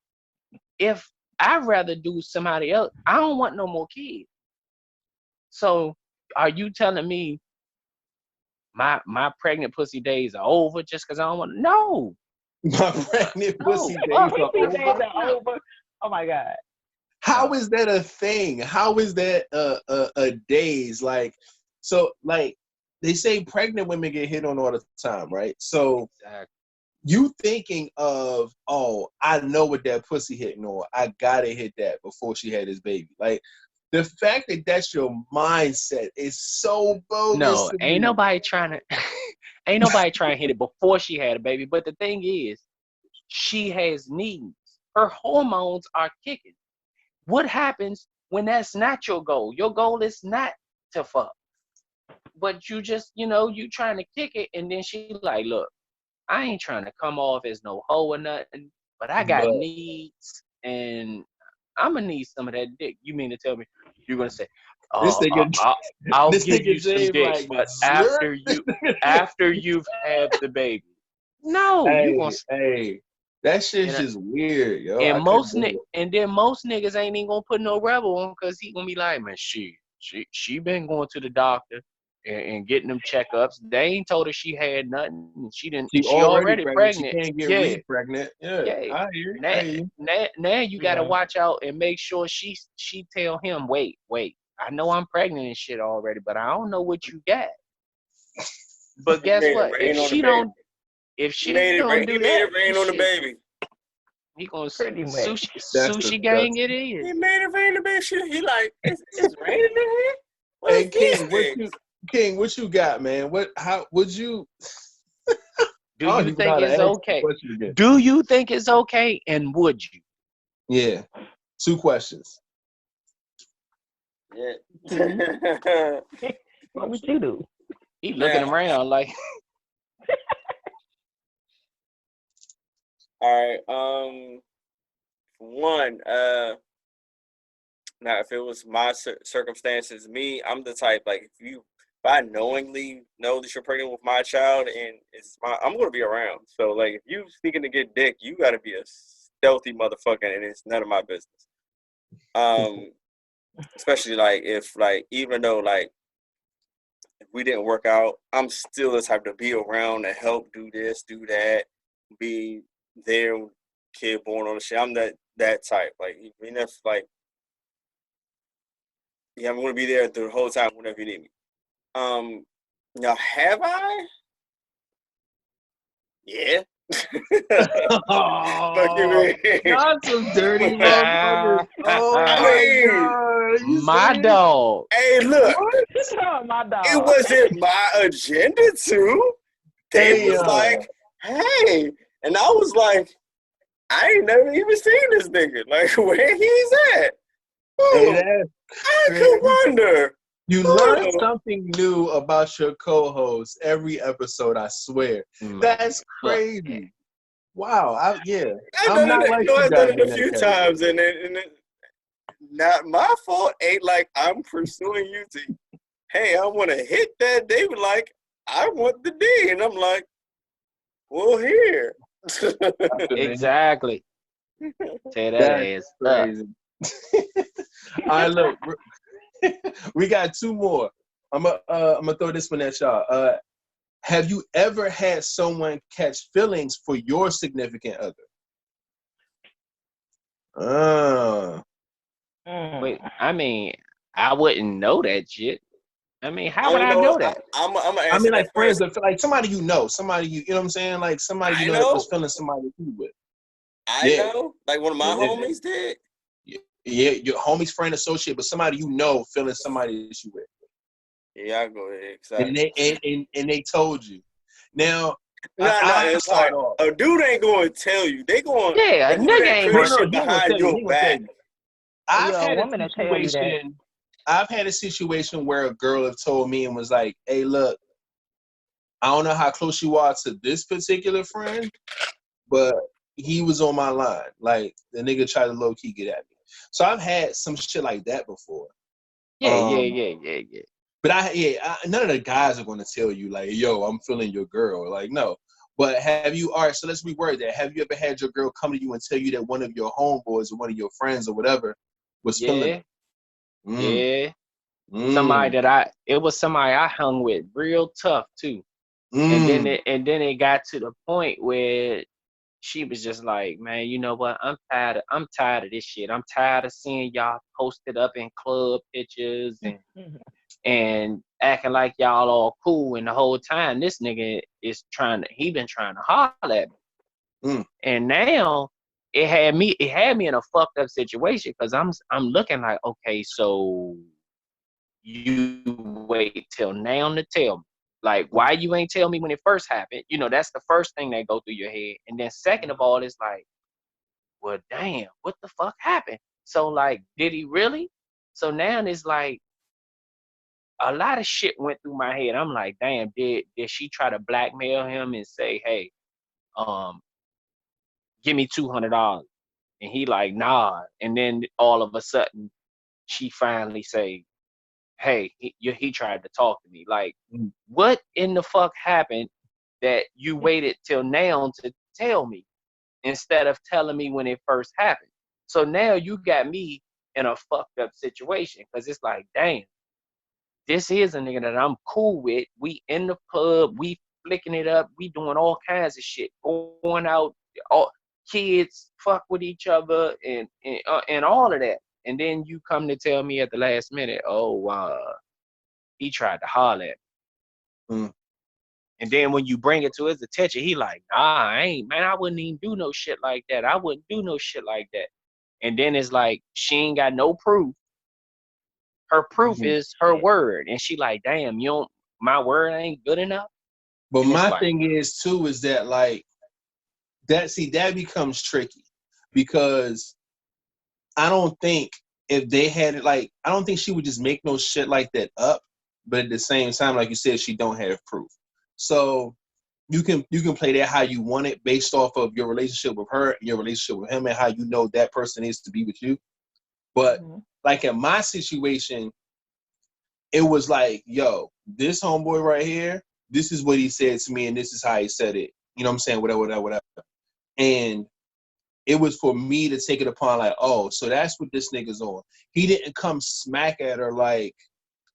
if I'd rather do somebody else, I don't want no more kids. So are you telling me my pregnant pussy days are over just because I don't want? No. My pregnant pussy days are over. Oh my God. How is that a thing? How is that a days? Like, so like they say pregnant women get hit on all the time, right? So you thinking of, oh, I know what that pussy hitting on. I gotta hit that before she had this baby. Like the fact that that's your mindset is so bogus. No, ain't nobody trying to hit it before she had a baby. But the thing is, she has needs. Her hormones are kicking. What happens when that's not your goal? Your goal is not to fuck. But you just, you trying to kick it, and then she like, look, I ain't trying to come off as no hoe or nothing, but I got needs, and I'm going to need some of that dick. You mean to tell me you're going to say, oh, I'll give you some dick, like, but after you've had the baby. No, you going to... Hey, that shit's just weird, yo. And then most niggas ain't even gonna put no rebel on because he gonna be like, man, she been going to the doctor and getting them checkups. They ain't told her she had nothing. She already pregnant. She can't get re-pregnant. Yeah. I hear you. Now you gotta watch out and make sure she tell him, wait, I know I'm pregnant and shit already, but I don't know what you got. But guess what? If she don't do that, he made it rain on the baby. He gonna sushi gang it is. He made it rain on the baby. He like, it's raining in here. Hey King, what you got, man? How would you? Do you think it's okay? Do you think it's okay, and would you? Yeah, 2 questions. Yeah. What would you do? He looking around like. All right. One. Now, if it was my circumstances, I'm the type like if I knowingly know that you're pregnant with my child and I'm gonna be around. So like, if you sneaking to get dick, you gotta be a stealthy motherfucker, and it's none of my business. Especially like if like even though like if we didn't work out, I'm still the type to be around to help do this, do that, be there, kid born on the shit. I'm that type. Like even if like, yeah, I'm gonna be there the whole time whenever you need me. Now have I? Yeah. Not some dirty motherfuckers. Oh my dog. Hey, look. My dog. It wasn't my agenda to. They was like, hey, and I was like, I ain't never even seen this nigga. Like, where he's at? I could wonder. You learn something new about your co-host every episode, I swear. That's crazy. Wow. I've done it a few times, and it, not my fault. Ain't like I'm pursuing you to, hey, I want to hit that. They were like, I want the D. And I'm like, well, here. Exactly. Say that ass crazy. All right, look. We got 2 more. I'm gonna throw this one at y'all. Have you ever had someone catch feelings for your significant other? Wait, I mean, I wouldn't know that shit. I mean, how would I know that? I'm I mean, like friends, like somebody you know what I'm saying? Like somebody you know that was feeling somebody you with. I know, like one of my homies did. Yeah, your homie's friend, associate, but somebody you know feeling somebody that you with. Yeah, I go ahead. Exactly. And they told you. Now, it's like a dude ain't going to tell you. They going, a nigga ain't going to behind your back. I've had a situation where a girl have told me and was like, hey, look, I don't know how close you are to this particular friend, but he was on my line. Like, the nigga tried to low-key get at me. So I've had some shit like that before. Yeah. But none of the guys are going to tell you, like, yo, I'm feeling your girl. Like, no. But all right, so let's reword that. Have you ever had your girl come to you and tell you that one of your homeboys or one of your friends or whatever was feeling it? It was somebody I hung with real tough too. And then it got to the point where she was just like, man, you know what? I'm tired of this shit. I'm tired of seeing y'all posted up in club pictures and acting like y'all all cool. And the whole time this nigga is he been trying to holler at me. And now it had me in a fucked up situation because I'm looking like, okay, so you wait till now to tell me. Like, why you ain't tell me when it first happened? You know, that's the first thing that go through your head. And then second of all, it's like, well, damn, what the fuck happened? So, like, did he really? So now it's like, a lot of shit went through my head. I'm like, damn, did she try to blackmail him and say, hey, give me $200? And he like, nah. And then all of a sudden, she finally say, hey, he tried to talk to me. Like, what in the fuck happened that you waited till now to tell me instead of telling me when it first happened? So now you got me in a fucked up situation because it's like, damn, this is a nigga that I'm cool with. We in the club, we flicking it up, we doing all kinds of shit, going out, all kids fuck with each other and all of that. And then you come to tell me at the last minute, he tried to holler at me. And then when you bring it to his attention, he like, nah, I wouldn't even do no shit like that. I wouldn't do no shit like that. And then it's like, she ain't got no proof. Her proof is her word. And she like, damn, my word ain't good enough. But my thing is too, is that like, that becomes tricky because I don't think if they had it, like, I don't think she would just make no shit like that up. But at the same time, like you said, she don't have proof. So you can play that how you want it based off of your relationship with her and your relationship with him and how you know that person is to be with you. But like in my situation, it was like, yo, this homeboy right here, this is what he said to me and this is how he said it. You know what I'm saying? Whatever. And it was for me to take it upon like, oh, so that's what this nigga's on. He didn't come smack at her like,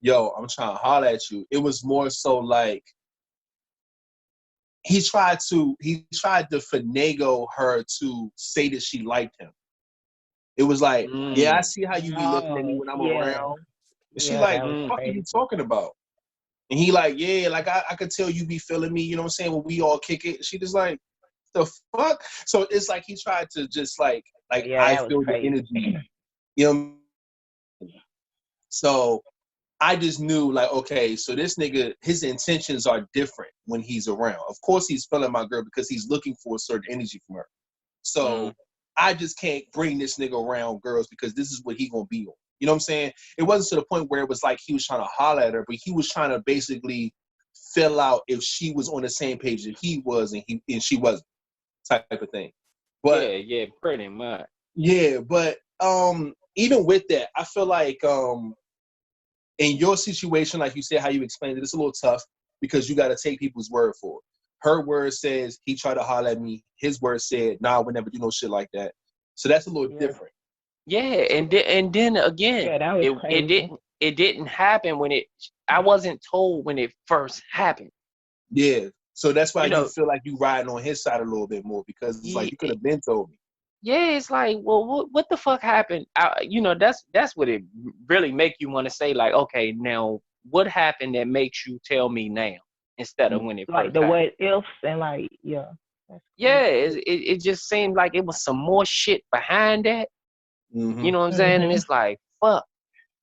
yo, I'm trying to holler at you. It was more so like, he tried to finagle her to say that she liked him. It was like, yeah, I see how you be looking at me when I'm around. And she like, what the fuck are you talking about? And he like, yeah, like I could tell you be feeling me, you know what I'm saying, when we all kick it. She just like, the fuck? So it's like he tried to just like I feel the energy. You know? So I just knew like, okay, so this nigga, his intentions are different when he's around. Of course he's feeling my girl because he's looking for a certain energy from her. So I just can't bring this nigga around girls because this is what he gonna be on. You know what I'm saying? It wasn't to the point where it was like he was trying to holler at her, but he was trying to basically fill out if she was on the same page that he was and she wasn't, type of thing. But yeah, pretty much. Yeah, but even with that, I feel like in your situation, like you said, how you explained it, it's a little tough because you got to take people's word for it. Her word says he tried to holler at me. His word said, nah, I would never do no shit like that. So that's a little different. Yeah, and then again, it didn't happen when I wasn't told when it first happened. Yeah, so that's why you feel like you riding on his side a little bit more because it's like you could have been told me. Yeah, it's like, well, what the fuck happened? That's what it really make you want to say, like, okay, now what happened that makes you tell me now instead of when it like first the happened? what ifs and like it just seemed like it was some more shit behind that. You know what I'm saying? And it's like, fuck.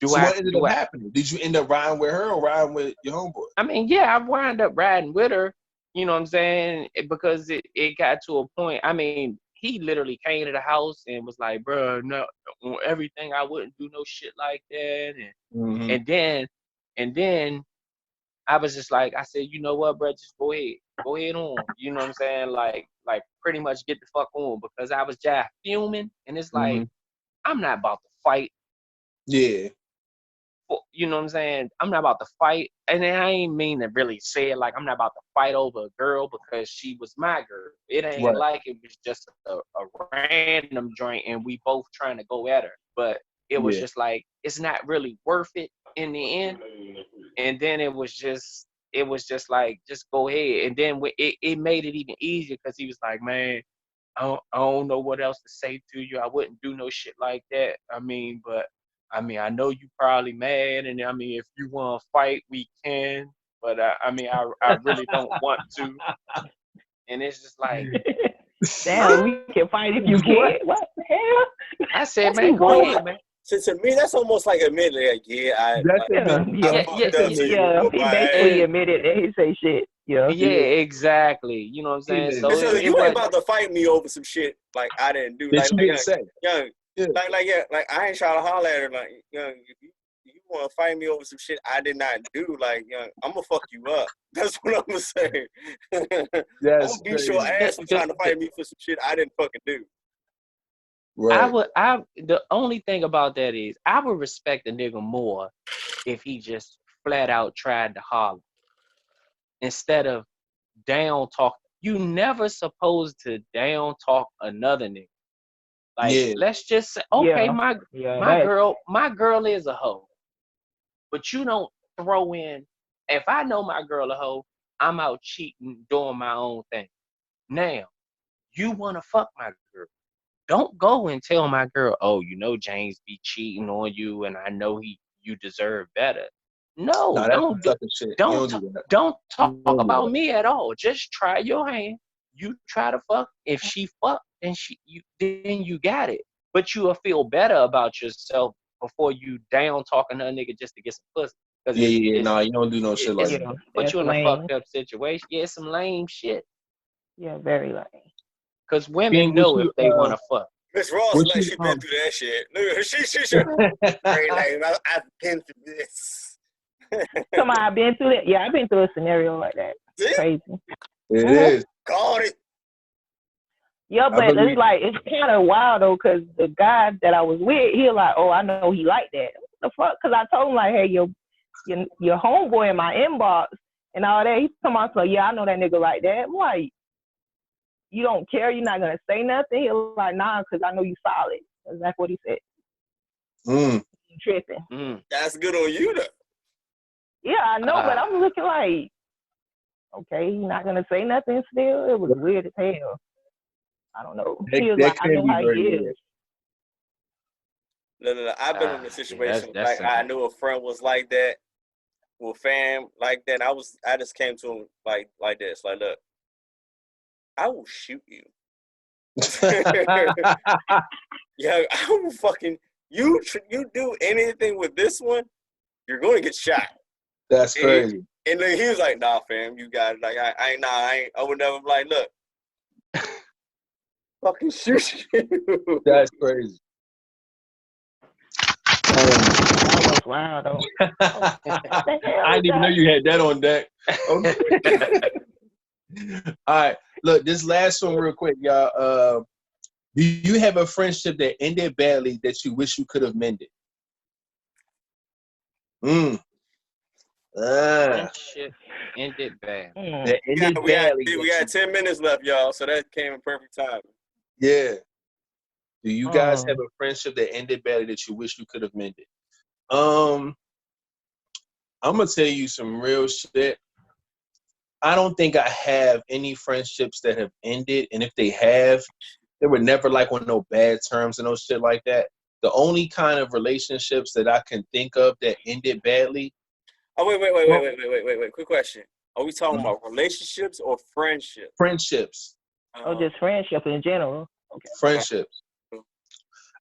What ended up happening? Did you end up riding with her or riding with your homeboy? I mean, yeah, I wound up riding with her. You know what I'm saying? Because it got to a point. I mean, he literally came to the house and was like, bro, no, on everything, I wouldn't do no shit like that. And then I was just like, I said, you know what, bro, just go ahead on. You know what I'm saying? Like pretty much get the fuck on, because I was just fuming, and it's like, I'm not about to fight. Yeah. You know what I'm saying? I'm not about to fight. And then I ain't mean to really say it like I'm not about to fight over a girl because she was my girl. It ain't like it was just a random joint and we both trying to go at her. But it was just like, it's not really worth it in the end. And then it was just like, just go ahead. And then it made it even easier because he was like, man, I don't know what else to say to you. I wouldn't do no shit like that. I mean, I know you probably mad, and I mean, if you want to fight, we can. But I really don't want to. And it's just like, damn, we can fight if you can. What the hell? I said, man, go ahead, man. So to me, that's almost like admitting, like, He basically admitted that he say shit. Yeah, exactly. You know what I'm saying? So you ain't about to fight me over some shit like I didn't do. That you didn't say. Young, like I ain't trying to holler at her. Like, young, if you want to fight me over some shit I did not do, like, young, I'm gonna fuck you up. That's what I'm gonna say. I'm gonna beat your ass for trying to fight me for some shit I didn't fucking do. Right. The only thing about that is I would respect a nigga more if he just flat out tried to holler instead of down talk. You never supposed to down talk another nigga. Like, let's just say, okay, my girl is a hoe, but you don't throw in. If I know my girl a hoe, I'm out cheating, doing my own thing. Now, you want to fuck my girl. Don't go and tell my girl, oh, you know James be cheating on you, and I know you deserve better. No, don't talk about me at all. Just try your hand. You try to fuck. If she fuck, then then you got it. But you will feel better about yourself before you down talking to a nigga just to get some pussy. You don't do no shit like that. Put you in a fucked up situation. Yeah, some lame shit. Yeah, very lame. Because women know if they want to fuck. Miss Ross, like, she been through that shit. Look, she very lame. I've been through this. Come on, I've been through that. Yeah, I've been through a scenario like that. See? Crazy. It is. Caught it. Yeah, but it's like, it's kind of wild though, because the guy that I was with, he like, oh, I know he like that. What the fuck? Because I told him like, hey, your homeboy in my inbox and all that. He come out like, yeah, I know that nigga like that. I'm like, you don't care? You're not gonna say nothing? He was like, nah, because I know you solid. That's what he said. Tripping. That's good on you though. Yeah, I know, but I'm looking like, okay, he's not gonna say nothing still. It was weird as hell. I don't know. He was like, I know how he is. No. I've been in a situation like I knew a friend was like that, with fam like that. And I just came to him like this, like, look, I will shoot you. Yeah, I will fucking you do anything with this one, you're gonna get shot. That's crazy. And then he was like, nah, fam, you got it. Like, I would never be like, look, fucking shoot you. That's crazy. That was wild though. I didn't even know you had that on deck. Okay. All right. Look, this last one real quick, y'all. Do you have a friendship that ended badly that you wish you could have mended? Friendship ended bad. That ended badly. We got 10 minutes left, y'all, so that came in perfect time. Yeah. Do you guys have a friendship that ended badly that you wish you could have mended? I'm gonna tell you some real shit. I don't think I have any friendships that have ended, and if they have, they were never like on no bad terms and no shit like that. The only kind of relationships that I can think of that ended badly. Oh, wait. Quick question. Are we talking about relationships or friendships? Friendships. Oh, just friendship in general. Okay. Friendships.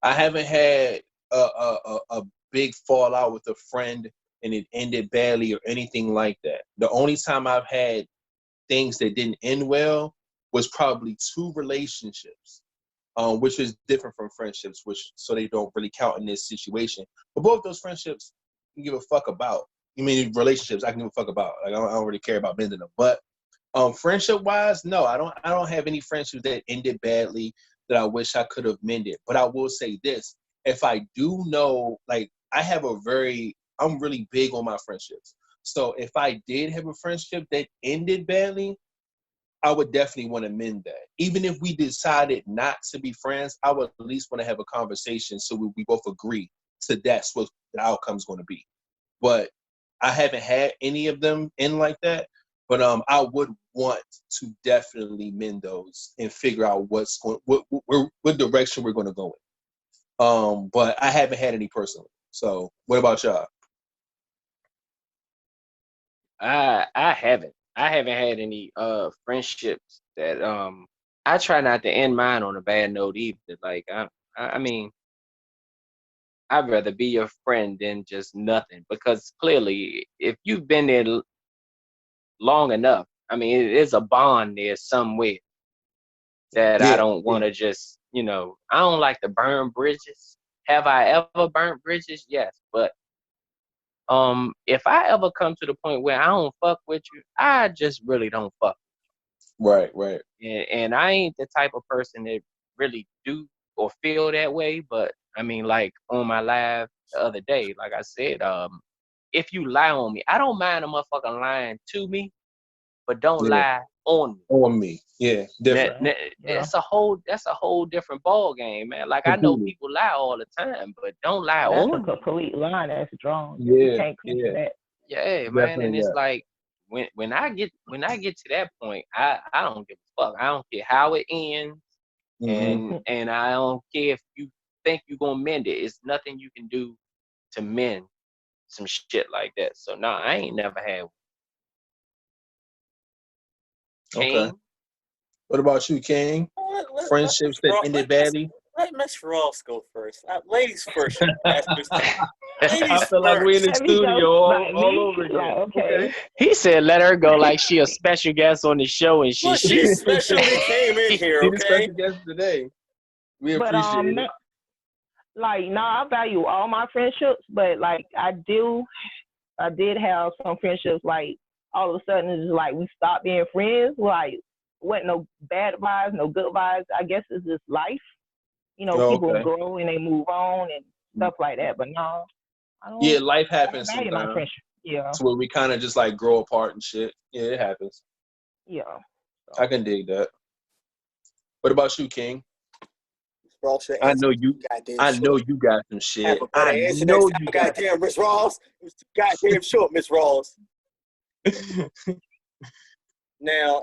I haven't had a big fallout with a friend and it ended badly or anything like that. The only time I've had things that didn't end well was probably 2 relationships. which is different from friendships, so they don't really count in this situation. But both those friendships I can give a fuck about. You mean relationships I can give a fuck about. Like I don't really care about mending them. But friendship wise, no, I don't have any friendships that ended badly that I wish I could have mended. But I will say this: if I do know, like I'm really big on my friendships. So if I did have a friendship that ended badly, I would definitely want to mend that. Even if we decided not to be friends, I would at least want to have a conversation so we both agree to that's what the outcome's going to be. But I haven't had any of them end like that. But I would want to definitely mend those and figure out what direction we're going to go in. But I haven't had any personally. So what about y'all? I haven't. I haven't had any friendships that I try not to end mine on a bad note either. Like I mean, I'd rather be your friend than just nothing, because clearly if you've been there long enough, I mean, it is a bond there somewhere that I don't want to just, I don't like to burn bridges. Have I ever burnt bridges? Yes, but if I ever come to the point where I don't fuck with you, I just really don't fuck. Right. And I ain't the type of person that really do or feel that way. But I mean, like on my live the other day, like I said, if you lie on me, I don't mind a motherfucker lying to me, but don't lie on me. On me, yeah, different. That's a whole different ball game, man. Like I know people lie all the time, but don't lie that's on a complete line that's drawn. Yeah, you can't come to that. Yeah, man, and it's like when I get to that point, I don't give a fuck. I don't care how it ends, and I don't care if you think you're gonna mend it. It's nothing you can do to mend some shit like that. So no, I ain't never had one. Okay. What about you, King? Friendships that ended badly? Let Miss Ross go first. Ladies first. I feel like we're in the studio all over again. Like, okay. He said, "Let her go like she a special guest on the show, and she's specially came in here. Okay, she's a special guest today. We appreciate it. I value all my friendships, but like I did have some friendships. Like all of a sudden, it's just like we stopped being friends. Like wasn't no bad vibes, no good vibes. I guess it's just life. People grow and they move on and stuff like that. But no, I don't. Yeah, life happens sometimes. My friendship. Yeah. It's where we kind of just like grow apart and shit. Yeah, it happens. Yeah. I can dig that. What about you, King? I know you got some shit. I know you got. Goddamn, Miss Ross. It was goddamn short, Miss Ross. Now,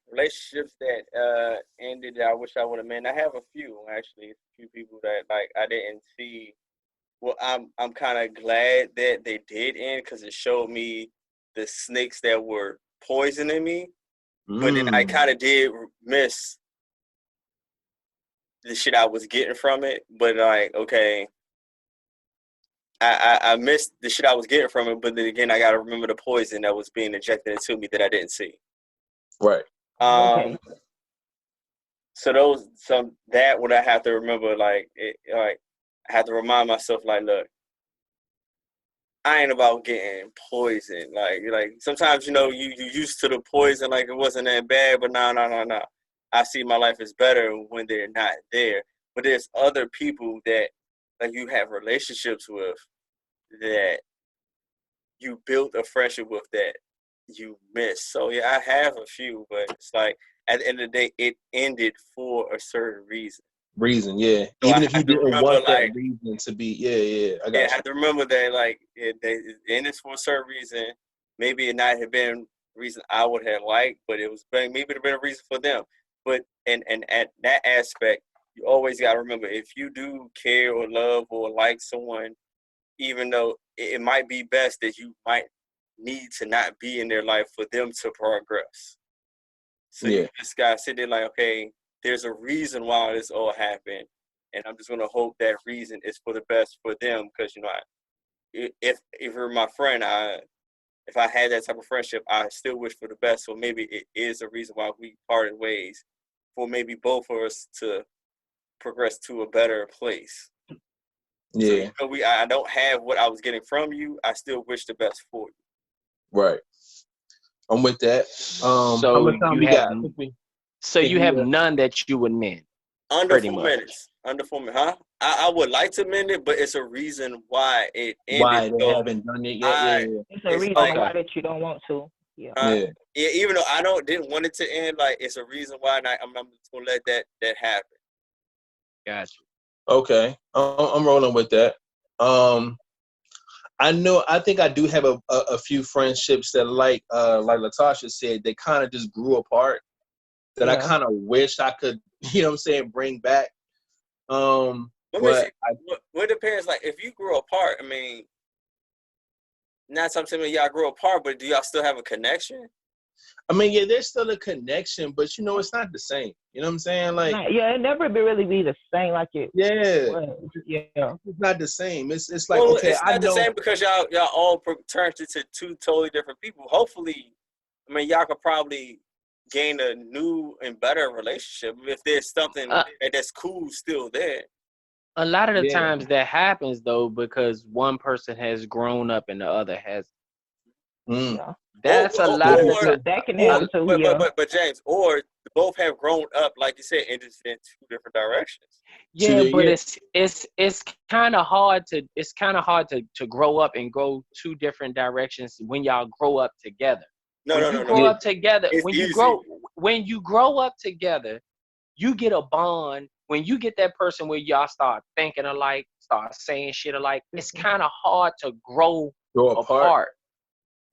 relationships that ended, I wish I would have mended. I have a few actually. A few people that like I didn't see. Well, I'm kind of glad that they did end because it showed me the snakes that were poisoning me. But then I kind of did miss the shit I was getting from it. But like, okay, I missed the shit I was getting from it. But then again, I got to remember the poison that was being injected into me that I didn't see. Right. So that would I have to remember, like I have to remind myself, like, look, I ain't about getting poisoned. Like sometimes you used to the poison, like it wasn't that bad, but no. I see my life is better when they're not there. But there's other people that like you have relationships with that you built a friendship with that you miss. So yeah, I have a few, but it's like at the end of the day, it ended for a certain reason. Yeah. So even if you didn't want that reason to be, I got you. I have to remember that like it ended for a certain reason. Maybe it not have been a reason I would have liked, but maybe it have been a reason for them. But and at that aspect, you always got to remember, if you do care or love or like someone, even though it might be best that you might need to not be in their life for them to progress. So you just got to sit there like, okay, there's a reason why this all happened. And I'm just going to hope that reason is for the best for them. Because, if you're my friend, if I had that type of friendship, I still wish for the best. So maybe it is a reason why we parted ways, for maybe both of us to progress to a better place. Yeah. So, I don't have what I was getting from you. I still wish the best for you. Right. I'm with that. How much time we got? So you have none that you would mend. Under 4 minutes. Under 4 minutes, huh? I would like to mend it, but it's a reason why it ended. Why they haven't done it yet? It's a reason why that you don't want to. Yeah. Even though I didn't want it to end, like it's a reason why, and I'm just gonna let that happen. Gotcha. Okay, I'm rolling with that. I think I do have a few friendships that like Latasha said, they kind of just grew apart. That I kind of wish I could, bring back. What depends? Like if you grew apart, I mean, not something y'all grew apart, but do y'all still have a connection? I mean, yeah, there's still a connection, but it's not the same. You know what I'm saying? Like, it never really be the same like it. Was. It's not the same. It's like it's not the same because y'all all turned into two totally different people. Hopefully, I mean, y'all could probably gain a new and better relationship if there's something that's cool still there. A lot of the times that happens though because one person has grown up and the other has. That's a lot of that can happen too. But James, or both have grown up, like you said, in two different directions. Yeah, but it's kind of hard to grow up and go two different directions when y'all grow up together. When you grow up together, when you grow up together, you get a bond. When you get that person where y'all start thinking alike, start saying shit alike, it's kind of hard to grow apart.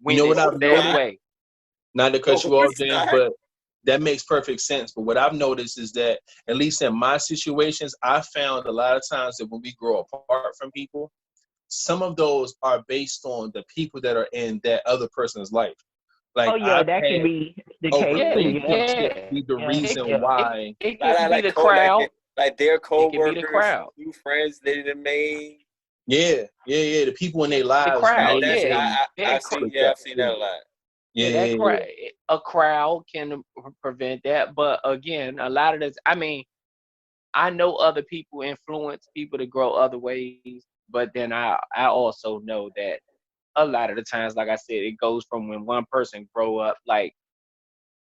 You know what I've noticed? Not to cut you off, James, but that makes perfect sense. But what I've noticed is that, at least in my situations, I found a lot of times that when we grow apart from people, some of those are based on the people that are in that other person's life. Like, that can be the case. Be the reason why. It can be the crowd. Like their co-workers, it can be the crowd. New friends they didn't made. Yeah. The people in their lives. The crowd, I've seen that a lot. A crowd can prevent that, but again, a lot of this. I mean, I know other people influence people to grow other ways, but then I also know that a lot of the times, like I said, it goes from when one person grow up, like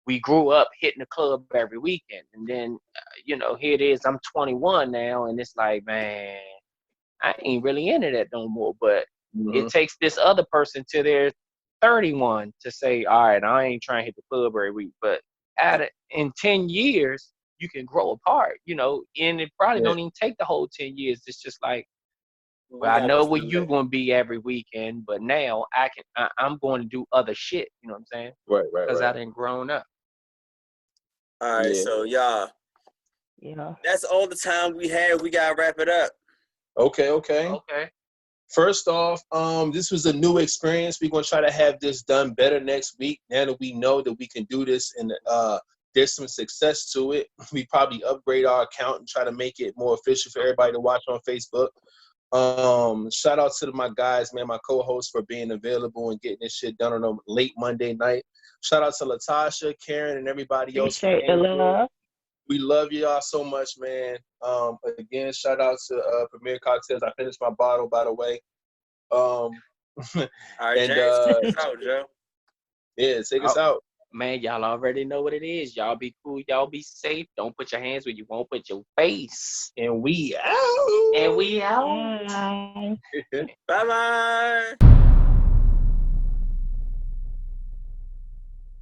we grew up hitting the club every weekend, and then here it is, I'm 21 now, and it's like, man, I ain't really into that no more. But it takes this other person to their 31 to say, all right, I ain't trying to hit the club every week. But in 10 years, you can grow apart, and it probably don't even take the whole 10 years. It's just like, well, I know where you're going to be every weekend, but now I'm going to do other shit. You know what I'm saying? Right. Because I done grown up. All right, so y'all. That's all the time we have. We got to wrap it up. Okay. First off, this was a new experience. We're going to try to have this done better next week. Now that we know that we can do this and there's some success to it, we probably upgrade our account and try to make it more official for everybody to watch on Facebook. Shout out to my guys, man, my co-hosts, for being available and getting this shit done on a late Monday night. Shout out to Latasha, Karen, and everybody else. Appreciate the love. We love y'all so much, man. Again, shout out to Premier Cocktails. I finished my bottle, by the way. All right, and James, take us out, Joe. Yeah, take us out. Man, y'all already know what it is. Y'all be cool. Y'all be safe. Don't put your hands where you won't put your face. And we out. Bye-bye. Bye-bye.